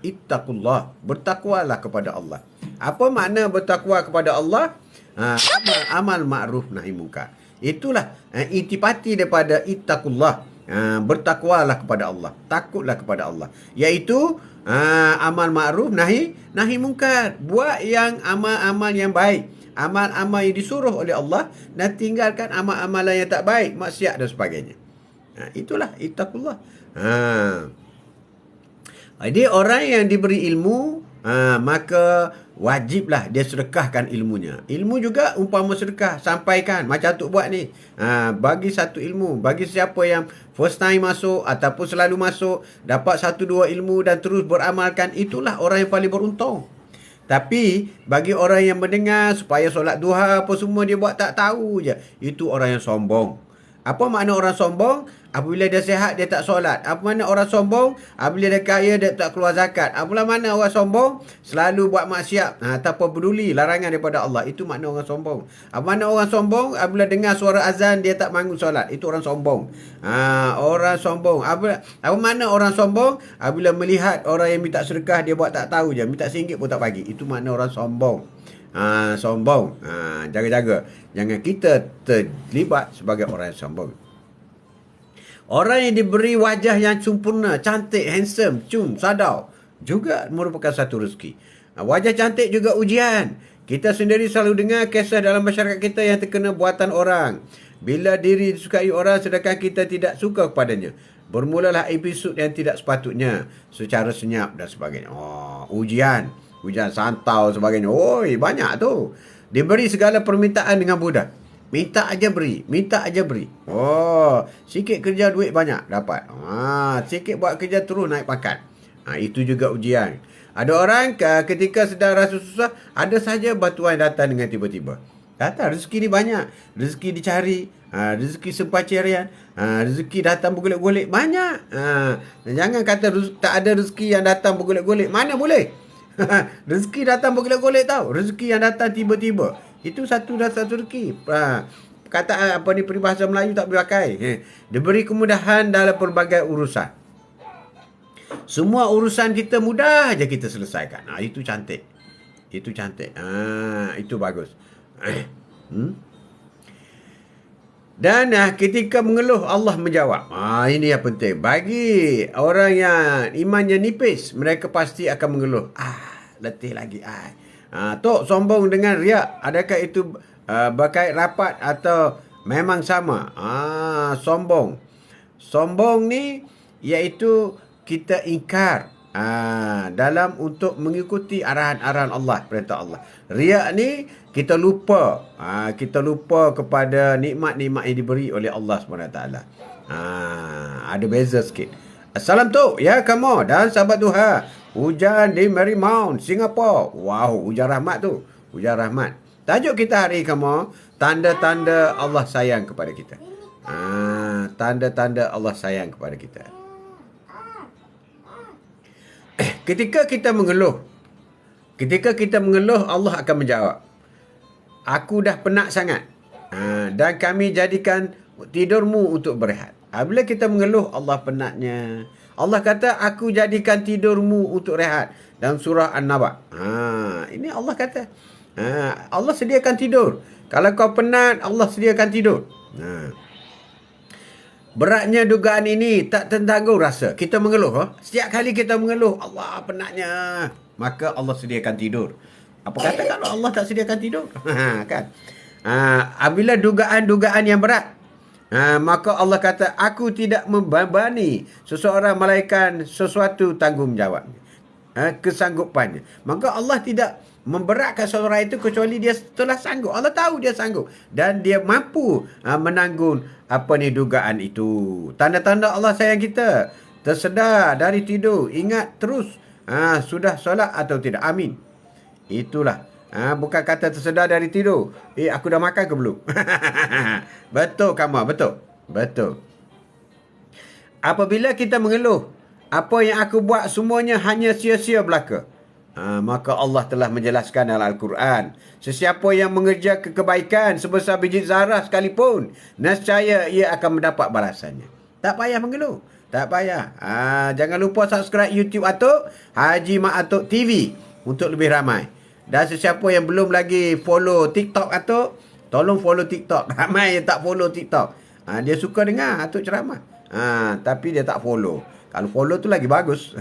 Ittaqullah, bertakwalah kepada Allah. Apa makna bertakwa kepada Allah? Amal ma'ruf nahi munkar. Itulah intipati daripada ittaqullah. Bertakwalah kepada Allah, takutlah kepada Allah. Iaitu amal ma'ruf nahi munkar. Buat yang amal-amal yang baik, amal-amal yang disuruh oleh Allah, dan tinggalkan amal-amalan yang tak baik, maksiat dan sebagainya. Itulah ittaqullah. Jadi orang yang diberi ilmu, maka wajiblah dia sedekahkan ilmunya. Ilmu juga umpama sedekah, sampaikan macam Atuk buat ni. Bagi satu ilmu, bagi siapa yang first time masuk ataupun selalu masuk, dapat satu dua ilmu dan terus beramalkan, itulah orang yang paling beruntung. Tapi bagi orang yang mendengar supaya solat duha apa semua dia buat tak tahu je, itu orang yang sombong. Apa makna orang sombong? Apabila dia sihat, dia tak solat. Apa makna orang sombong? Apabila dia kaya, dia tak keluar zakat. Apa makna orang sombong? Selalu buat maksiat. Tanpa peduli larangan daripada Allah. Itu makna orang sombong. Apa makna orang sombong? Apabila dengar suara azan, dia tak bangun solat. Itu orang sombong. Orang sombong. Apa makna orang sombong? Apabila melihat orang yang minta sedekah, dia buat tak tahu je. Minta RM1 pun tak bagi. Itu makna orang sombong. Sombong. Jaga-jaga. Jangan kita terlibat sebagai orang yang sombong. Orang yang diberi wajah yang sempurna, cantik, handsome, sadau, juga merupakan satu rezeki. Wajah cantik juga ujian. Kita sendiri selalu dengar kisah dalam masyarakat kita yang terkena buatan orang. Bila diri disukai orang sedangkan kita tidak suka kepadanya. Bermulalah episod yang tidak sepatutnya, secara senyap dan sebagainya. Ujian santau sebagainya. Banyak tu. Diberi segala permintaan dengan mudah. Minta aja beri. Sikit kerja duit banyak dapat. Sikit buat kerja terus naik pangkat. Itu juga ujian. Ada orang ketika sedang rasa susah, ada saja bantuan datang dengan tiba-tiba. Kata rezeki ni banyak. Rezeki dicari. Rezeki sempaciarian. Rezeki datang bergolek-golek. Banyak. Jangan kata tak ada rezeki yang datang bergolek-golek. Mana boleh? Rezeki datang bergolek-golek tau. Rezeki yang datang tiba-tiba. Itu satu rezeki. Kata peribahasa Melayu tak boleh pakai. Diberi kemudahan dalam pelbagai urusan. Semua urusan kita mudah je kita selesaikan. Itu cantik. Itu bagus. Dan ketika mengeluh, Allah menjawab. Ini yang penting. Bagi orang yang imannya nipis, mereka pasti akan mengeluh. Letih lagi. Tok sombong dengan riak, adakah itu berkait rapat atau memang sama? Sombong ni iaitu kita ingkar dalam untuk mengikuti arahan-arahan Allah, perintah Allah. Riak ni kita lupa. Kita lupa kepada nikmat-nikmat yang diberi oleh Allah SWT. Ada beza sikit. Assalam Tok, ya kamu dan sahabat duha. Hujan di Marymount, Singapura. Wow, hujan rahmat tu. Hujan rahmat. Tajuk kita hari kamu, tanda-tanda Allah sayang kepada kita. Tanda-tanda Allah sayang kepada kita. Ketika kita mengeluh, Allah akan menjawab. Aku dah penat sangat. Dan kami jadikan tidurmu untuk berehat. Bila kita mengeluh, Allah penatnya. Allah kata, aku jadikan tidurmu untuk rehat. Dalam surah An-Naba. Ini Allah kata. Allah sediakan tidur. Kalau kau penat, Allah sediakan tidur. Beratnya dugaan ini tak tertanggung rasa. Kita mengeluh. Setiap kali kita mengeluh, Allah penatnya. Maka Allah sediakan tidur. Apa kata kalau Allah tak sediakan tidur? Kan? Apabila dugaan-dugaan yang berat, maka Allah kata, aku tidak membebani seseorang malaikat sesuatu tanggungjawab, kesanggupannya. Maka Allah tidak memberatkan seseorang itu kecuali dia telah sanggup. Allah tahu dia sanggup dan dia mampu menanggung dugaan itu. Tanda-tanda Allah sayang kita. Tersedar dari tidur, ingat terus sudah solat atau tidak. Amin. Itulah. Bukan kata tersedar dari tidur. Aku dah makan ke belum? Betul kamu, betul. Apabila kita mengeluh, apa yang aku buat semuanya hanya sia-sia belaka. Maka Allah telah menjelaskan dalam Al-Quran. Sesiapa yang mengerjakan kebaikan sebesar biji zarah sekalipun, nescaya ia akan mendapat balasannya. Tak payah mengeluh. Tak payah. Jangan lupa subscribe YouTube Atuk, Haji Mak Atuk TV untuk lebih ramai. Dan sesiapa yang belum lagi follow TikTok Atuk, tolong follow TikTok. Ramai yang tak follow TikTok. Dia suka dengar Atuk ceramah. Tapi dia tak follow. Kalau follow tu lagi bagus.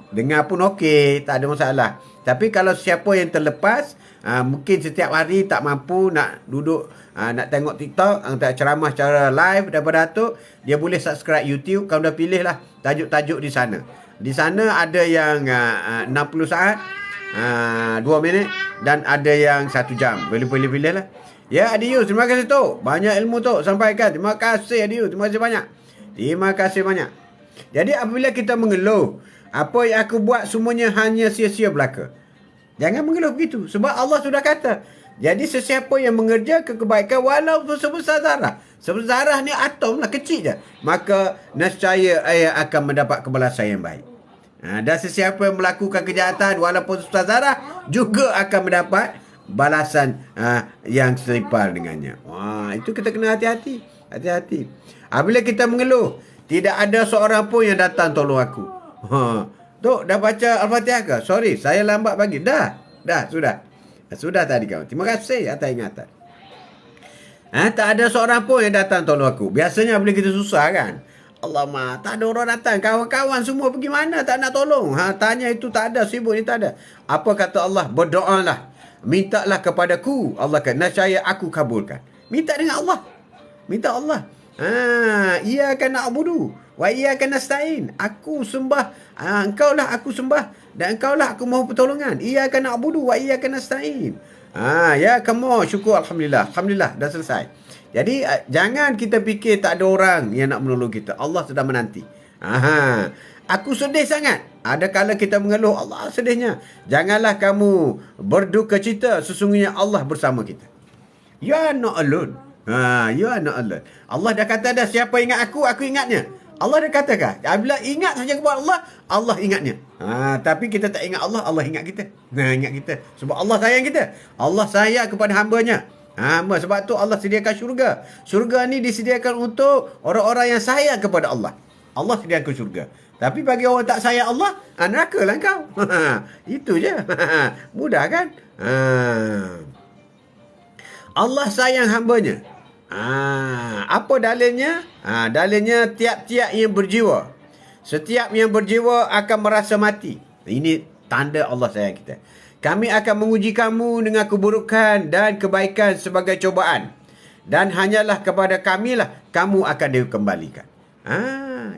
Dengar pun okey, tak ada masalah. Tapi kalau siapa yang terlepas, mungkin setiap hari tak mampu nak duduk nak tengok TikTok, tak ceramah secara live daripada Atuk, dia boleh subscribe YouTube. Kalau dah pilih lah tajuk-tajuk di sana. Di sana ada yang 60 saat, 2 minit, dan ada yang 1 jam. Boleh pilih lah. Ya, Adius, terima kasih Tok. Banyak ilmu Tok sampaikan. Terima kasih Adius, terima kasih banyak. Terima kasih banyak. Jadi apabila kita mengeluh, apa yang aku buat semuanya hanya sia-sia belaka, jangan mengeluh begitu. Sebab Allah sudah kata, jadi sesiapa yang mengerjakan kebaikan walaupun sebesar zarah. Sebesar zarah ni atom lah, kecil je. Maka nescaya ia akan mendapat kebalasan yang baik. Dan sesiapa yang melakukan kejahatan walaupun sebesar zarah juga akan mendapat balasan yang setimpal dengannya. Itu kita kena hati-hati. Hati-hati. Apabila kita mengeluh, tidak ada seorang pun yang datang tolong aku. Tok, dah baca Al-Fatihah ke? Sorry, saya lambat pagi. Dah, sudah. Sudah tadi kawan. Terima kasih atas ingatan. Tak ada seorang pun yang datang tolong aku. Biasanya bila kita susah kan, Alamak, tak ada orang datang. Kawan-kawan semua pergi mana tak nak tolong. Tanya itu tak ada, sibuk ni tak ada. Apa kata Allah? Berdoalah. Mintalah kepadaku. Allah kata, nescaya aku kabulkan. Minta dengan Allah. Minta Allah. Iyyaka na'budu wa iyyaka nasta'in. Aku sembah, engkaulah aku sembah dan engkaulah aku mohon pertolongan. Iyyaka na'budu wa iyyaka nasta'in. Ya, kamu syukur, alhamdulillah. Alhamdulillah dah selesai. Jadi jangan kita fikir tak ada orang yang nak menolong kita. Allah sedang menanti. Aku sedih sangat. Ada kala kita mengeluh, Allah sedihnya. Janganlah kamu berduka cita, sesungguhnya Allah bersama kita. You are not alone. You are not alone. Allah dah kata dah, siapa ingat aku ingatnya. Allah dah katakan, bila ingat saja kepada Allah, Allah ingatnya. Tapi kita tak ingat Allah, Allah ingat kita. Ingat kita. Sebab Allah sayang kita. Allah sayang kepada hamba-Nya. Sebab tu Allah sediakan syurga. Syurga ni disediakan untuk orang-orang yang sayang kepada Allah. Allah sediakan syurga. Tapi bagi orang tak sayang Allah, neraka lah kau. Itu je. Mudah kan? Allah sayang hamba-Nya. Apa dalilnya? Dalilnya tiap-tiap yang berjiwa, setiap yang berjiwa akan merasa mati. Ini tanda Allah sayang kita. Kami akan menguji kamu dengan keburukan dan kebaikan sebagai cobaan. Dan hanyalah kepada kamilah kamu akan dikembalikan.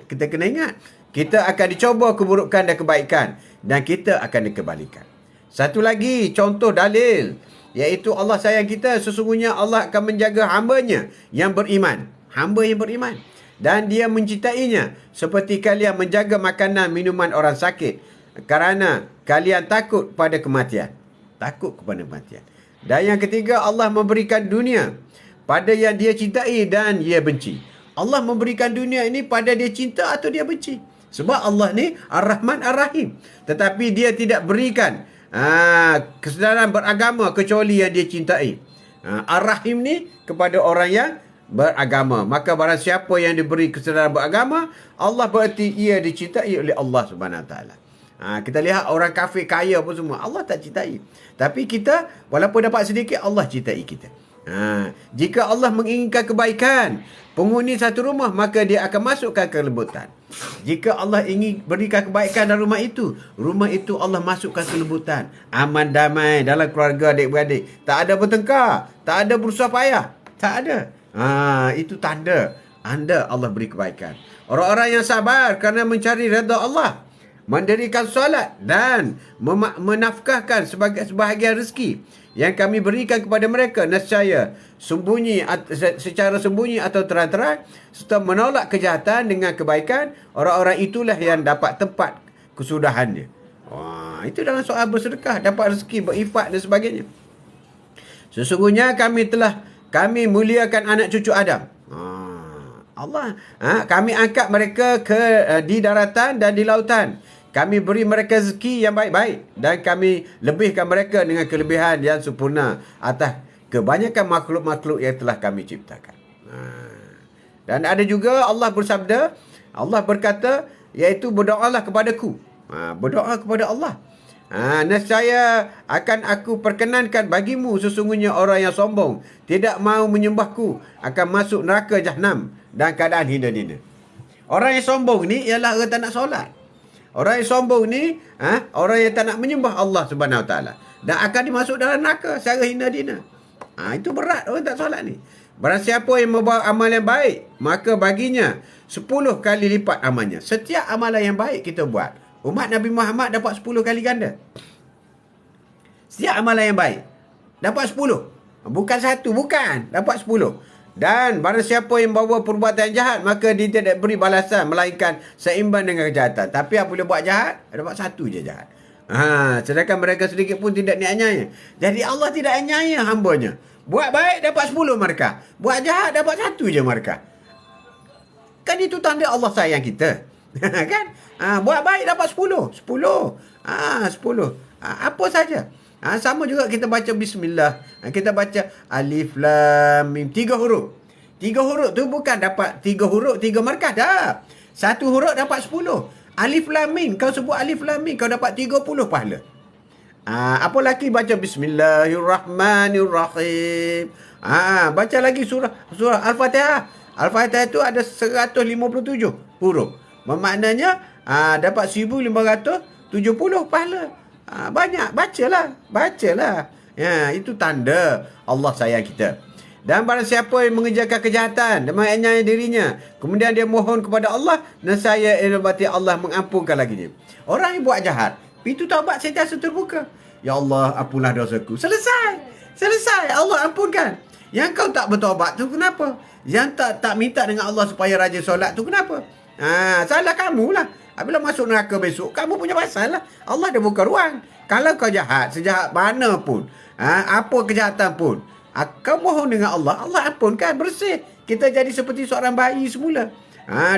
Kita kena ingat, kita akan dicoba keburukan dan kebaikan, dan kita akan dikembalikan. Satu lagi contoh dalil, iaitu Allah sayang kita. Sesungguhnya Allah akan menjaga hamba-Nya yang beriman. Hamba yang beriman. Dan Dia mencintainya seperti kalian menjaga makanan minuman orang sakit. Kerana kalian takut pada kematian. Takut kepada kematian. Dan yang ketiga, Allah memberikan dunia pada yang Dia cintai dan Dia benci. Allah memberikan dunia ini pada Dia cinta atau Dia benci. Sebab Allah ni Ar-Rahman Ar-Rahim. Tetapi Dia tidak berikan kesedaran beragama kecuali yang Dia cintai. Ar-Rahim ni kepada orang yang beragama. Maka barang siapa yang diberi kesedaran beragama, Allah berarti ia dicintai oleh Allah Subhanahu Wa Taala. Kita lihat orang kafir kaya pun semua, Allah tak cintai. Tapi kita walaupun dapat sedikit, Allah cintai kita. Jika Allah menginginkan kebaikan penghuni satu rumah, maka Dia akan masukkan kelembutan. Jika Allah ingin berikan kebaikan dalam rumah itu Allah masukkan kelembutan. Aman damai dalam keluarga adik-beradik. Tak ada bertengkar, tak ada bersusah payah, tak ada. Itu tanda Allah beri kebaikan. Orang-orang yang sabar kerana mencari redha Allah, mendirikan solat dan menafkahkan sebahagian rezeki yang kami berikan kepada mereka, nescaya secara sembunyi atau terang-terang, serta menolak kejahatan dengan kebaikan, orang-orang itulah yang dapat tempat kesudahannya. Itu dalam soal bersedekah, dapat rezeki, berinfak dan sebagainya. Sesungguhnya kami muliakan anak cucu Adam. Allah, kami angkat mereka di daratan dan di lautan. Kami beri mereka rezeki yang baik-baik, dan kami lebihkan mereka dengan kelebihan yang sempurna atas kebanyakan makhluk-makhluk yang telah kami ciptakan. Dan ada juga Allah bersabda, Allah berkata, iaitu berdoalah kepadaku. Berdoa kepada Allah. Nescaya akan aku perkenankan bagimu sesungguhnya orang yang sombong, tidak mau menyembahku, akan masuk neraka Jahannam dan keadaan hina-hina. Orang yang sombong ni ialah orang tak nak solat. Orang yang sombong ni, orang yang tak nak menyembah Allah Subhanahu Wa Taala, dan akan dimasuk dalam neraka secara hina-hina. Itu berat orang tak solat ni. Barang siapa yang membawa amal yang baik, maka baginya 10 kali lipat amalnya. Setiap amalan yang baik kita buat, umat Nabi Muhammad dapat 10 kali ganda. Setiap amalan yang baik dapat 10. Bukan satu, bukan. Dapat 10. Dan barang siapa yang bawa perbuatan jahat, maka dia tidak beri balasan melainkan seimbang dengan kejahatan. Tapi apabila buat jahat, dapat satu je jahat. Sedangkan mereka sedikit pun tidak niat-niat. Jadi Allah tidak niat hambanya. Buat baik dapat 10 markah. Buat jahat dapat satu je markah. Kan itu tanda Allah sayang kita. Kan? Buat baik dapat 10. 10. 10. Apa saja. Sama juga kita baca bismillah. Kita baca alif lam mim. 3 huruf. 3 huruf tu bukan dapat 3 huruf 3 markah dah. 1 huruf dapat 10. Alif lam mim. Kau sebut alif lam mim, kau dapat 30 pahala. Apa lagi baca bismillahirrahmanirrahim. Baca lagi surah Al-Fatihah. Al-Fatihah tu ada 157 huruf. Bermaknanya dapat 1570 pahala. Banyak. Bacalah. Itu tanda Allah sayang kita. Dan barang siapa yang mengerjakan kejahatan dan menganiaya dirinya, kemudian dia mohon kepada Allah, nescaya berarti Allah mengampunkan laginya. Orang yang buat jahat, pintu taubat sentiasa terbuka. Ya Allah, ampunlah dosaku. Selesai. Allah ampunkan. Yang kau tak bertaubat tu kenapa? Yang tak minta dengan Allah supaya rajin solat tu kenapa? Salah kamu lah. Bila masuk neraka besok, kamu punya pasal lah. Allah dah buka ruang. Kalau kau jahat, sejahat mana pun, apa kejahatan pun, kau mohon dengan Allah, Allah ampunkan, bersih. Kita jadi seperti seorang bayi semula.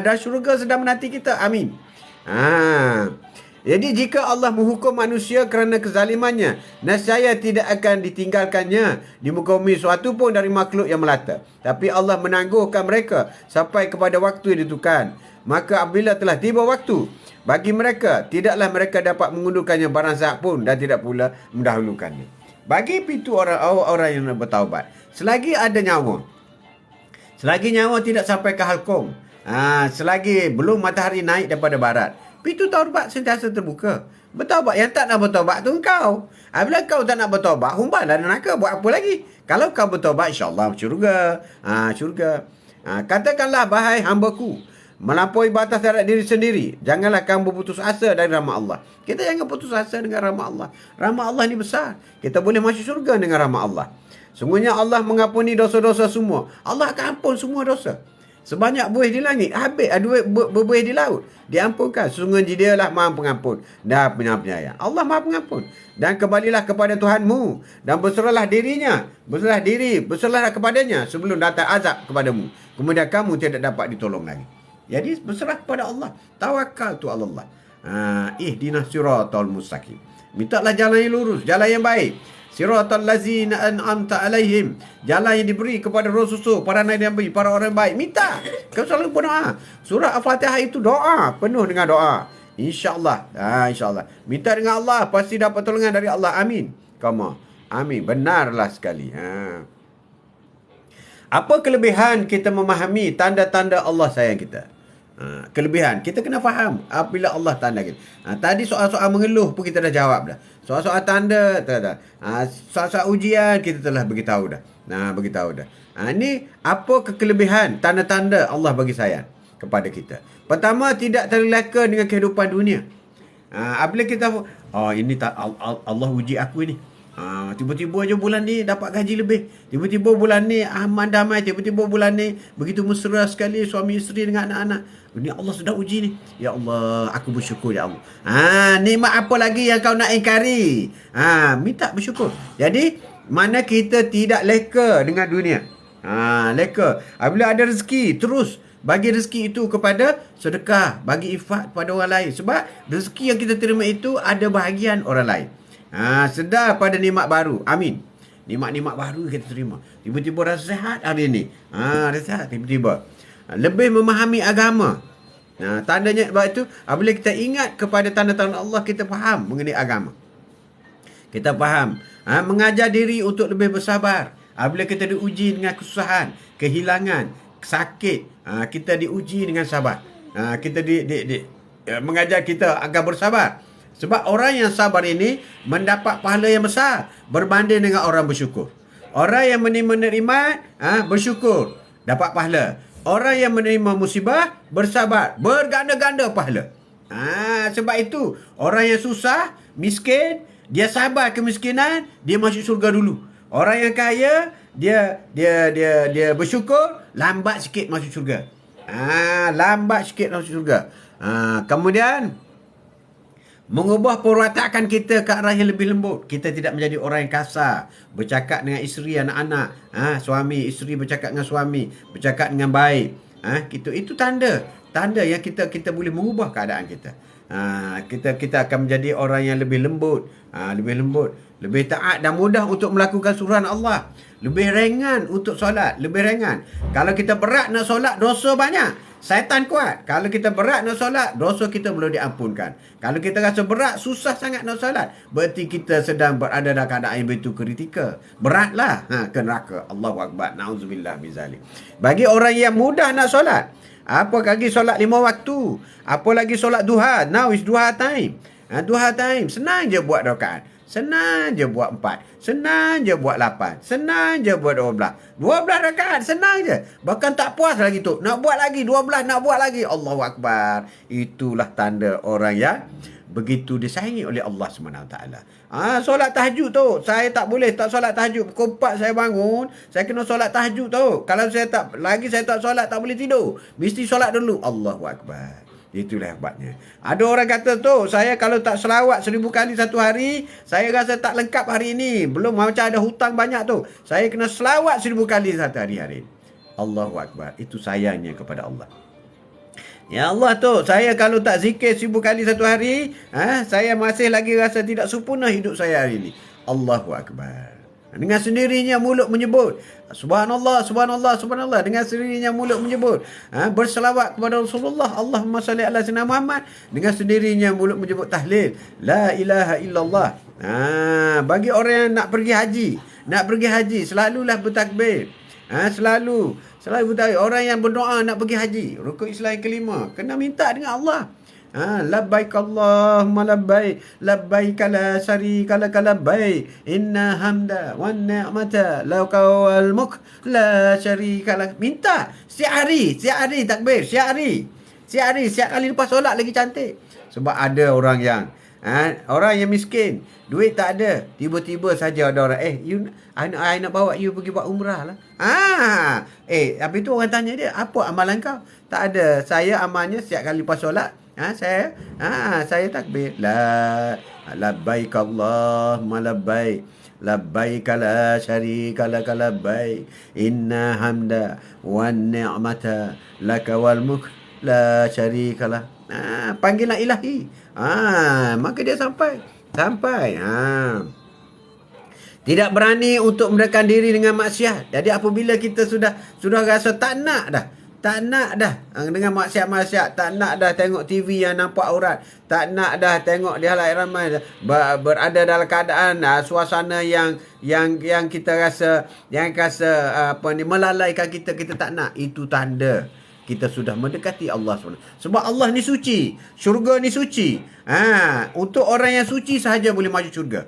Dan syurga sedang menanti kita. Amin. Jadi jika Allah menghukum manusia kerana kezalimannya, nescaya tidak akan ditinggalkannya di muka bumi suatu pun dari makhluk yang melata. Tapi Allah menangguhkan mereka sampai kepada waktu yang ditentukan. Maka apabila telah tiba waktu bagi mereka, tidaklah mereka dapat mengundurkannya barang sah pun, dan tidak pula mendahulukannya. Bagi pintu orang yang bertaubat, selagi ada nyawa, selagi nyawa tidak sampai ke halkum, selagi belum matahari naik daripada barat, pintu taubat sentiasa terbuka. Bertaubat. Yang tak nak bertaubat tu engkau. Bila kau tak nak bertaubat, humbalah neraka. Buat apa lagi? Kalau kau bertaubat, insyaAllah syurga. Syurga. Katakanlah, bahai hambaku, melampaui batas terhadap diri sendiri, janganlah kamu berputus asa dari rahmat Allah. Kita jangan putus asa dengan rahmat Allah. Rahmat Allah ni besar. Kita boleh masuk syurga dengan rahmat Allah. Sungguhnya Allah mengampuni dosa-dosa semua. Allah akan ampun semua dosa. Sebanyak buih di langit, habis berbuih di laut, diampunkan. Sungguhnya dia lah Maha Pengampun dan Penyayang. Allah Maha Pengampun. Dan kembalilah kepada Tuhanmu dan berserahlah kepadanya sebelum datang azab kepadamu. Kemudian kamu tidak dapat ditolong lagi. Jadi berserah kepada Allah. Tawakal tu Allah. Ihdinas siratal mustaqim. Mintalah jalan yang lurus, jalan yang baik. Siratal lazina an'amta alaihim. Jalan yang diberi kepada Rasul, para nabi, para orang baik. Minta. Kau selalu berdoa. Surah Al-Fatihah itu doa. Penuh dengan doa. InsyaAllah. InsyaAllah. Minta dengan Allah. Pasti dapat pertolongan dari Allah. Amin. Kamu. Amin. Benarlah sekali. Apa kelebihan kita memahami tanda-tanda Allah sayang kita? Kelebihan. Kita kena faham apabila Allah tanda kita. Tadi soal-soal mengeluh pun kita dah jawab dah. Soal-soal tanda, soal-soal ujian kita telah beritahu dah. Ini apa kekelebihan tanda-tanda Allah bagi sayang kepada kita. Pertama, tidak terleka dengan kehidupan dunia. Apabila kita, ini Allah uji aku ni. Tiba-tiba je bulan ni dapat gaji lebih. Tiba-tiba bulan ni aman damai. Tiba-tiba bulan ni begitu mesra sekali suami isteri dengan anak-anak. Ini Allah sedang uji ni. Ya Allah, aku bersyukur ya Allah. Nikmat apa lagi yang kau nak ingkari? Minta bersyukur. Jadi, mana kita tidak leka dengan dunia. Leka. Apabila ada rezeki, terus bagi rezeki itu kepada sedekah, bagi infak kepada orang lain. Sebab rezeki yang kita terima itu ada bahagian orang lain. Sedar pada nikmat baru. Amin. Nikmat-nikmat baru kita terima. Tiba-tiba rasa sehat hari ni. Rasa sehat tiba-tiba. Lebih memahami agama. Tandanya sebab itu, apabila kita ingat kepada tanda-tanda Allah, kita faham mengenai agama. Kita faham. Mengajar diri untuk lebih bersabar. Bila kita diuji dengan kesusahan, kehilangan, sakit, kita diuji dengan sabar. Kita mengajar kita agar bersabar. Sebab orang yang sabar ini mendapat pahala yang besar berbanding dengan orang bersyukur. Orang yang menerima nikmat, bersyukur, dapat pahala. Orang yang menerima musibah, bersabar, berganda-ganda pahala. Sebab itu, orang yang susah, miskin, dia sabar kemiskinan, dia masuk syurga dulu. Orang yang kaya, dia bersyukur, lambat sikit masuk syurga. Lambat sikit masuk syurga. Kemudian mengubah perwatakan kita ke arah yang lebih lembut. Kita tidak menjadi orang yang kasar, bercakap dengan isteri, anak-anak, suami, isteri bercakap dengan suami, bercakap dengan baik. Itu tanda yang kita boleh mengubah keadaan kita. Kita akan menjadi orang yang lebih lembut, lebih taat dan mudah untuk melakukan suruhan Allah, lebih ringan untuk solat, lebih ringan. Kalau kita berat nak solat, dosa banyak, syaitan kuat. Kalau kita berat nak solat, dosa kita belum diampunkan. Kalau kita rasa berat, susah sangat nak solat, berarti kita sedang berada dalam keadaan yang begitu kritikal. Beratlah ke neraka. Allahu Akbar. Na'udzubillah bizalik. Bagi orang yang mudah nak solat, apa lagi solat 5 waktu, apa lagi solat duha. Now is duha time. Duha time, senang je buat rakaat, senang je buat 4, senang je buat 8, senang je buat 12 rakaat, senang je. Bahkan tak puas lagi tu, nak buat lagi 12, nak buat lagi. Allahu Akbar. Itulah tanda orang yang begitu disayangi oleh Allah SWT. Solat tahajud tu, saya tak boleh tak solat tahajud. Pukul 4 saya bangun, saya kena solat tahajud tu. Kalau saya tak solat, tak boleh tidur, mesti solat dulu. Allahu Akbar. Itulah hebatnya. Ada orang kata tu, saya kalau tak selawat 1000 kali satu hari, saya rasa tak lengkap hari ini. Belum, macam ada hutang banyak tu, saya kena selawat 1000 kali satu hari. Allahu Akbar. Itu sayangnya kepada Allah. Ya Allah tu, saya kalau tak zikir 1000 kali satu hari, saya masih lagi rasa tidak sempurna hidup saya hari ini. Allahu Akbar. Dengan sendirinya mulut menyebut Subhanallah, Subhanallah, Subhanallah. Dengan sendirinya mulut menyebut berselawat kepada Rasulullah, Allahumma salli ala sayyidina Muhammad. Dengan sendirinya mulut menyebut tahlil, la ilaha illallah. Bagi orang yang nak pergi haji, selalulah bertakbir. Selalu bertakbir. Orang yang berdoa nak pergi haji, rukun Islam yang kelima, kena minta dengan Allah. Labbaik Allahumma labbaik, labbaik la syarika lak labbaik, inna hamda wan ni'mata laka wal mulk la syarika lak. Minta setiap hari takbir, setiap kali lepas solat lagi cantik. Sebab ada orang yang miskin, duit tak ada, tiba-tiba saja ada orang, I nak bawa you pergi buat umrah lah. Tapi tu orang tanya dia, apa amalan kau? Tak ada, saya amalnya setiap kali lepas solat, saya takbir, labbaik Allahumma labbaik, labbaik la syarika lak labbaik, inna hamda wan ni'mata laka wal mulk la syarika lak. Panggilan ilahi. Maka dia sampai. Tidak berani untuk mendekatkan diri dengan maksiat. Jadi apabila kita sudah rasa tak nak dah dengan maksiat-maksiat, tak nak dah tengok TV yang nampak aurat, tak nak dah tengok di halayak ramai, berada dalam keadaan suasana yang kita rasa melalaikan kita tak nak, itu tanda kita sudah mendekati Allah SWT. Sebab Allah ni suci, syurga ni suci. Untuk orang yang suci sahaja boleh masuk syurga.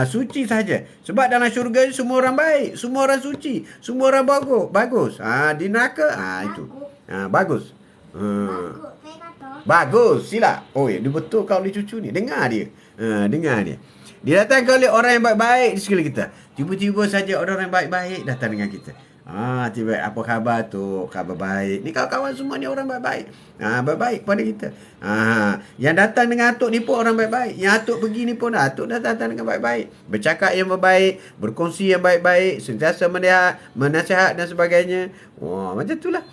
Suci saja. Sebab dalam syurga ni semua orang baik, semua orang suci, semua orang bagus. Di neraka itu. Bagus. Bagus, sila. Dia betul kau ni cucu ni. Dengar dia. Dia datang oleh orang yang baik-baik di sekeliling kita. Tiba-tiba saja orang yang baik-baik datang dengan kita. Tiba, apa khabar tu? Khabar baik. Ni kawan-kawan semua ni orang baik-baik. Baik-baik pada kita. Yang datang dengan atuk ni pun orang baik-baik. Yang atuk pergi ni pun atuk datang dengan baik-baik. Bercakap yang baik, berkongsi yang baik-baik, sentiasa menasihat dan sebagainya. Macam itulah.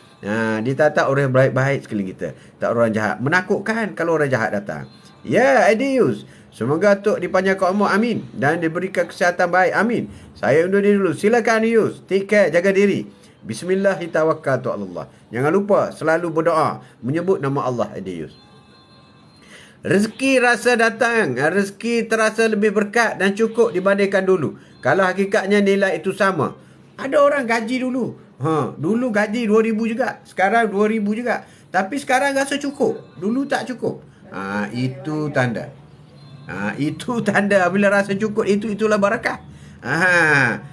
Dia tak orang baik-baik sekeliling kita. Tak orang jahat. Menakutkan kalau orang jahat datang. Ya, Adius. Semoga Atuk dipanjangkan umur, amin. Dan diberikan kesihatan baik, amin. Saya undur diri dulu. Silakan Yus. Take care, jaga diri. Bismillahirrahmanirrahim. Jangan lupa selalu berdoa, menyebut nama Allah, Yus. Rezeki rasa datang, rezeki terasa lebih berkat dan cukup dibandingkan dulu. Kalau hakikatnya nilai itu sama. Ada orang gaji dulu. Dulu gaji 2,000 juga. Sekarang 2,000 juga. Tapi sekarang rasa cukup. Dulu tak cukup. Itu tanda. Itu tanda bila rasa cukup, itulah barakah.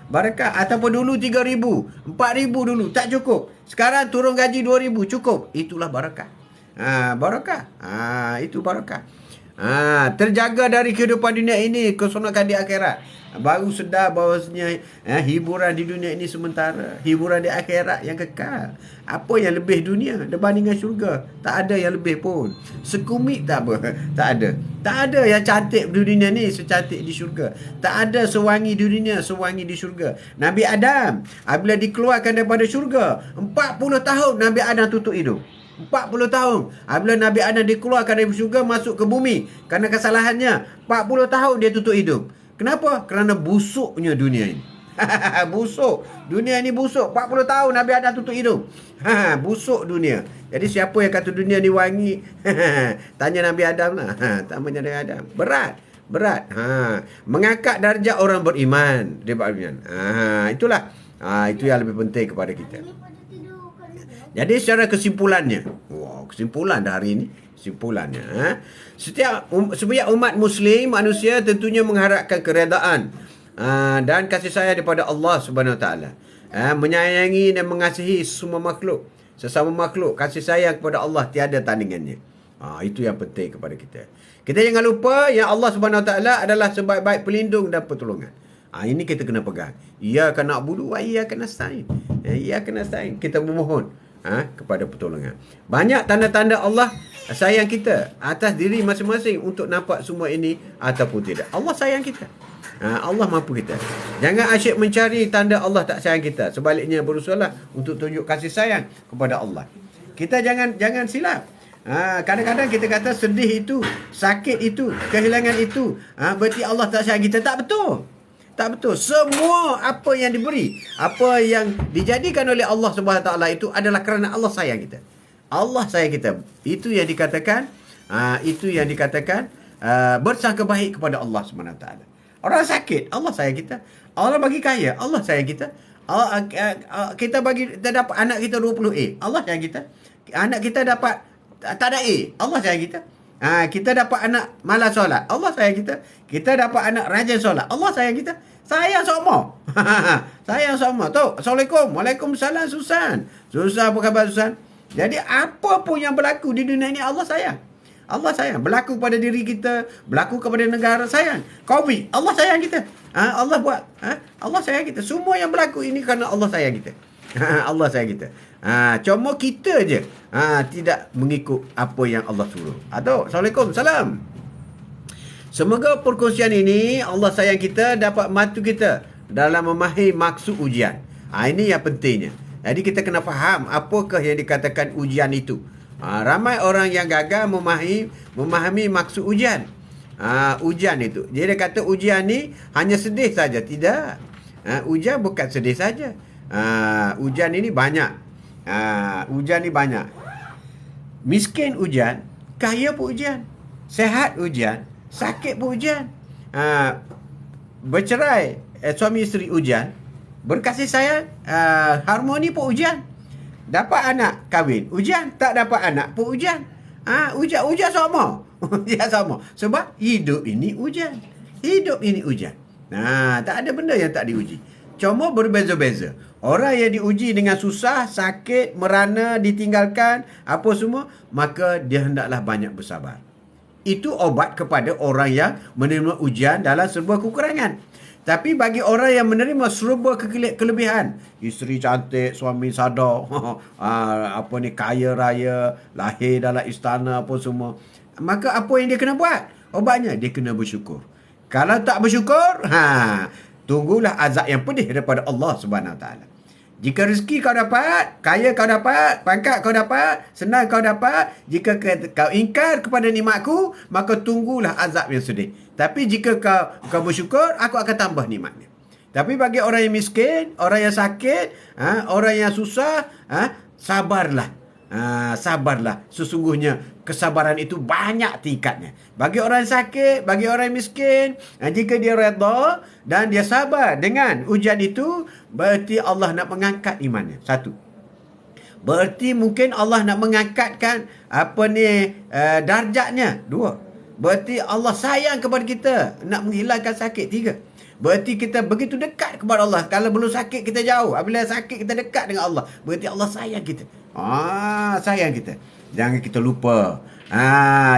Barakah. Ataupun dulu 3,000, 4,000 dulu tak cukup. Sekarang turun gaji 2,000 cukup. Itulah barakah. Barakah. Itu barakah. Terjaga dari kehidupan dunia ini, keseronokan di akhirat. Baru sedar bahawasanya hiburan di dunia ini sementara, hiburan di akhirat yang kekal. Apa yang lebih dunia berbandingkan syurga? Tak ada yang lebih pun. Sekumit tak apa. Tak ada. Tak ada yang cantik di dunia ni secantik di syurga. Tak ada sewangi di dunia sewangi di syurga. Nabi Adam apabila dikeluarkan daripada syurga, 40 tahun Nabi Adam tutup hidung. 40 tahun apabila Nabi Adam dikeluarkan dari syurga masuk ke bumi, kerana kesalahannya 40 tahun dia tutup hidung. Kenapa? Kerana busuknya dunia ini. Busuk. Dunia ini busuk. 40 tahun Nabi Adam tutup hidung. Busuk dunia. Jadi siapa yang kata dunia ni wangi? Tanya Nabi Adam lah. Tanya Nabi Adam. Berat. Mengangkat darjat orang beriman. Itulah. Itu yang lebih penting kepada kita. Jadi secara kesimpulannya, kesimpulan dah hari ini, kesimpulannya, setiap umat Muslim, manusia tentunya mengharapkan keredaan dan kasih sayang daripada Allah Subhanahu Wa Taala, menyayangi dan mengasihi semua makhluk, sesama makhluk, kasih sayang kepada Allah tiada tandingannya. Itu yang penting kepada kita. Kita jangan lupa yang Allah Subhanahu Wa Taala adalah sebaik-baik pelindung dan pertolongan. Ini kita kena pegang. Iyyaka na'budu wa iyyaka nasta'in. Iyyaka nasta'in. Kita memohon kepada pertolongan. Banyak tanda-tanda Allah sayang kita atas diri masing-masing untuk nampak semua ini ataupun tidak. Allah sayang kita. Allah mampu kita. Jangan asyik mencari tanda Allah tak sayang kita. Sebaliknya berusahalah untuk tunjuk kasih sayang kepada Allah. Kita jangan silap. Kadang-kadang kita kata sedih itu, sakit itu, kehilangan itu, berarti Allah tak sayang kita. Tak betul. Tak betul. Semua apa yang diberi, apa yang dijadikan oleh Allah Subhanahu Wa Taala itu adalah kerana Allah sayang kita. Allah sayang kita. Itu yang dikatakan, bersangka baik kepada Allah Subhanahu Wa Taala. Orang sakit, Allah sayang kita. Allah bagi kaya, Allah sayang kita. Kita dapat anak kita 20A, Allah sayang kita. Anak kita dapat tak ada A, Allah sayang kita. Kita dapat anak malas solat, Allah sayang kita. Kita dapat anak rajin solat, Allah sayang kita. Sayang semua. Sayang semua. Tu, Assalamualaikum. Waalaikumsalam Susan. Susan, apa khabar Susan? Jadi apa pun yang berlaku di dunia ini Allah sayang. Allah sayang. Berlaku pada diri kita, berlaku kepada negara, sayang. Covid, Allah sayang kita. Allah buat, Allah sayang kita. Semua yang berlaku ini kerana Allah sayang kita. Allah sayang kita. Cuma kita je tidak mengikut apa yang Allah suruh. Assalamualaikum. Salam. Semoga perkongsian ini Allah sayang kita dapat membantu kita dalam memahami maksud ujian. Ini yang pentingnya. Jadi kita kena faham apakah yang dikatakan ujian itu. Ramai orang yang gagal memahami maksud ujian. Ujian itu. Jadi dia kata ujian ni hanya sedih saja. Tidak. Ujian bukan sedih saja. Ujian ini banyak. Ujian ni banyak. Miskin ujian, kaya pun ujian. Sehat ujian, sakit pun ujian. Bercerai suami isteri ujian. Berkasih sayang, harmoni pun ujian. Dapat anak kahwin ujian, tak dapat anak pun ujian. Ujian sama. Ujian sama. Sebab hidup ini ujian. Hidup ini ujian. Tak ada benda yang tak diuji. Cuma berbeza-beza. Orang yang diuji dengan susah, sakit, merana, ditinggalkan, apa semua, maka dia hendaklah banyak bersabar. Itu obat kepada orang yang menerima ujian dalam sebuah kekurangan. Tapi bagi orang yang menerima serba kelebihan, isteri cantik, suami sadar, kaya raya, lahir dalam istana apa semua, maka apa yang dia kena buat? Obatnya dia kena bersyukur. Kalau tak bersyukur, tunggulah azab yang pedih daripada Allah Subhanahu Wa Taala. Jika rezeki kau dapat, kaya kau dapat, pangkat kau dapat, senang kau dapat, jika kau ingkar kepada nikmatku, maka tunggulah azab yang sedih. Tapi jika kau bersyukur, aku akan tambah nikmatnya. Tapi bagi orang yang miskin, orang yang sakit, orang yang susah, sabarlah. Sabarlah. Sesungguhnya kesabaran itu banyak tingkatnya. Bagi orang sakit, bagi orang miskin, jika dia redha dan dia sabar dengan ujian itu, berarti Allah nak mengangkat imannya. Satu. Berarti mungkin Allah nak mengangkatkan darjatnya. Dua. Berarti Allah sayang kepada kita, nak menghilangkan sakit. Tiga. Berarti kita begitu dekat kepada Allah. Kalau belum sakit kita jauh. Apabila sakit kita dekat dengan Allah. Berarti Allah sayang kita. Sayang kita. Jangan kita lupa.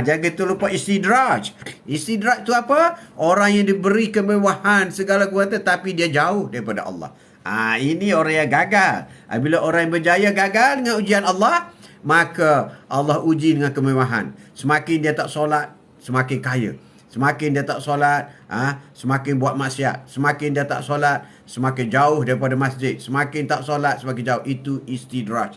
Jangan kita lupa istidraj. Istidraj itu apa? Orang yang diberi kemewahan segala kuasa tapi dia jauh daripada Allah. Ini orang yang gagal. Bila orang yang berjaya gagal dengan ujian Allah, maka Allah uji dengan kemewahan. Semakin dia tak solat, semakin kaya. Semakin dia tak solat, semakin buat maksiat. Semakin dia tak solat, semakin jauh daripada masjid. Semakin tak solat, semakin jauh. Itu istidraj.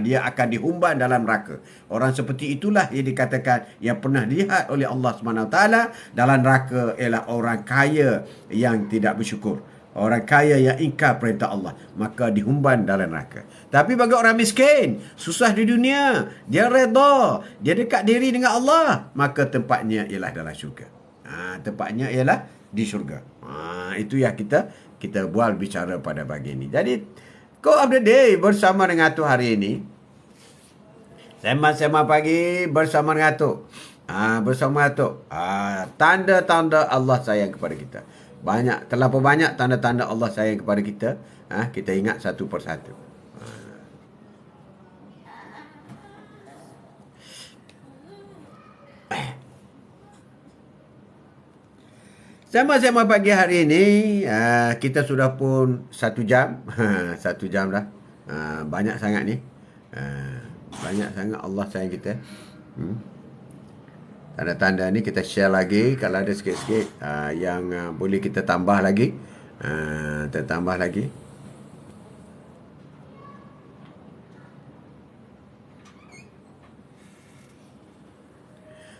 Dia akan dihumban dalam neraka. Orang seperti itulah yang dikatakan yang pernah dilihat oleh Allah SWT dalam neraka ialah orang kaya yang tidak bersyukur. Orang kaya yang ingkar perintah Allah, maka dihumban dalam neraka. Tapi bagi orang miskin, susah di dunia, dia redha, dia dekat diri dengan Allah, maka tempatnya ialah dalam syurga. Tempatnya ialah di syurga. Itu yang kita buat bicara pada pagi ini. Jadi, Quote of the Day bersama dengan Atuk hari ini. Sembang-sembang pagi bersama dengan Atuk. Bersama Atuk. Tanda-tanda Allah sayang kepada kita. Terlalu banyak tanda-tanda Allah sayang kepada kita. Kita ingat satu persatu. Sama-sama pagi hari ini, kita sudah pun 1 jam. 1 jam dah. Banyak sangat ni. Banyak sangat Allah sayang kita. Tanda-tanda ni kita share lagi. Kalau ada sikit-sikit yang boleh kita tambah lagi. Kita tambah lagi.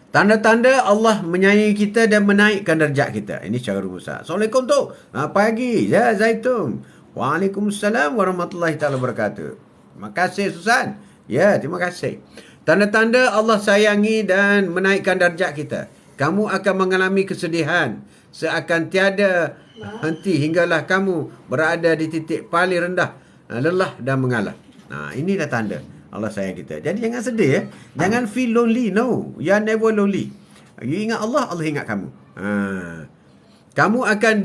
Tanda-tanda Allah menyayangi kita dan menaikkan darjat kita. Ini secara rumusan. Assalamualaikum tu. Pagi. Ya, Zaitun. Waalaikumsalam warahmatullahi taala wabarakatuh. Terima kasih, Susan. Ya, terima kasih. Tanda-tanda Allah sayangi dan menaikkan darjat kita. Kamu akan mengalami kesedihan. Seakan tiada henti hinggalah kamu berada di titik paling rendah. Lelah dan mengalah. Inilah tanda Allah sayang kita. Jadi jangan sedih ya. Jangan feel lonely. No. You are never lonely. You ingat Allah, Allah ingat kamu. Kamu akan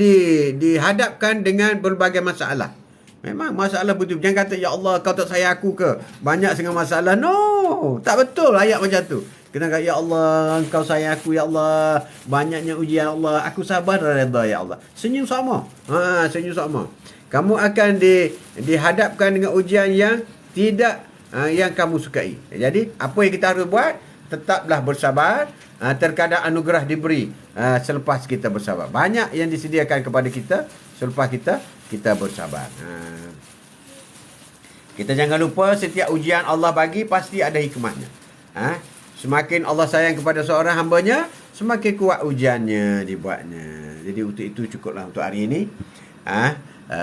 dihadapkan dengan berbagai masalah. Memang masalah betul. Jangan kata, ya Allah, kau tak sayang aku ke? Banyak sangat masalah. No. Tak betul ayat macam tu. Kena kata, ya Allah, kau sayang aku, ya Allah. Banyaknya ujian, Allah. Aku sabar dan redha, ya Allah. Senyum sama. Senyum sama. Kamu akan dihadapkan dengan ujian yang tidak yang kamu sukai. Jadi, apa yang kita harus buat? Tetaplah bersabar. Terkadang anugerah diberi selepas kita bersabar. Banyak yang disediakan kepada kita selepas kita bersabar. Kita jangan lupa setiap ujian Allah bagi pasti ada hikmahnya. Semakin Allah sayang kepada seorang hambanya, semakin kuat ujiannya dibuatnya. Jadi untuk itu cukuplah untuk hari ini.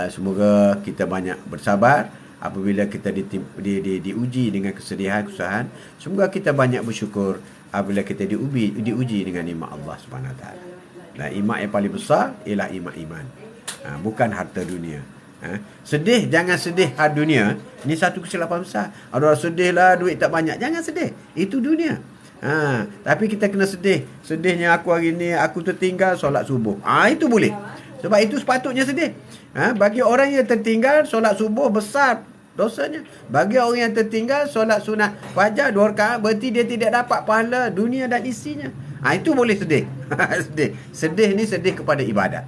Semoga kita banyak bersabar. Apabila kita diuji dengan kesedihan, kesusahan, semoga kita banyak bersyukur apabila kita diuji dengan nikmat Allah SWT. Dan nikmat yang paling besar ialah nikmat iman. Bukan harta dunia. Sedih, jangan sedih harta dunia. Ini satu kesilapan besar. Ada orang sedihlah duit tak banyak. Jangan sedih. Itu dunia. Tapi kita kena sedih. Sedihnya aku hari ni, aku tertinggal solat subuh. Itu boleh. Sebab itu sepatutnya sedih. Bagi orang yang tertinggal solat subuh besar dosanya. Bagi orang yang tertinggal solat sunat fajar 2 rakaat, berarti dia tidak dapat pahala dunia dan isinya. Itu boleh sedih. Sedih ni sedih kepada ibadat.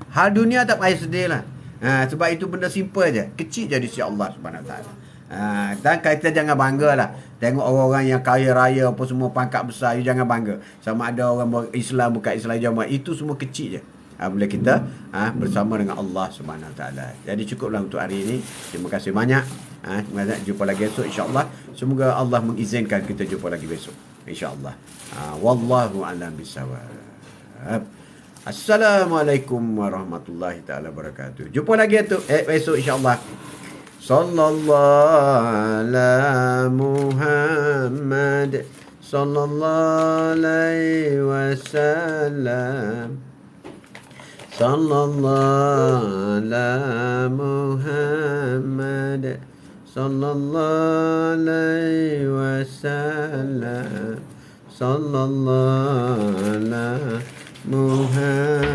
Hal dunia tak payah sedih lah. Sebab itu benda simple je. Kecil je di sisi Allah SWT. Dan kita jangan bangga lah. Tengok orang-orang yang kaya raya apa semua pangkat besar, you jangan bangga. Sama ada orang Islam bukan Islam jamaah, itu semua kecil je bila kita bersama dengan Allah SWT. Jadi cukuplah untuk hari ini. Terima kasih banyak. Terima kasih. Jumpa lagi esok insya-Allah. Semoga Allah mengizinkan kita jumpa lagi besok insya-Allah. Wallahu a'lam bissawab. Assalamualaikum warahmatullahi taala wabarakatuh. Jumpa lagi esok insya-Allah. Sallallahu ala Muhammad. Sallallahu alaihi wasallam. Sallallahu ala Muhammad. Sallallahu alaihi wasallam. Sallallahu ala Muhammad.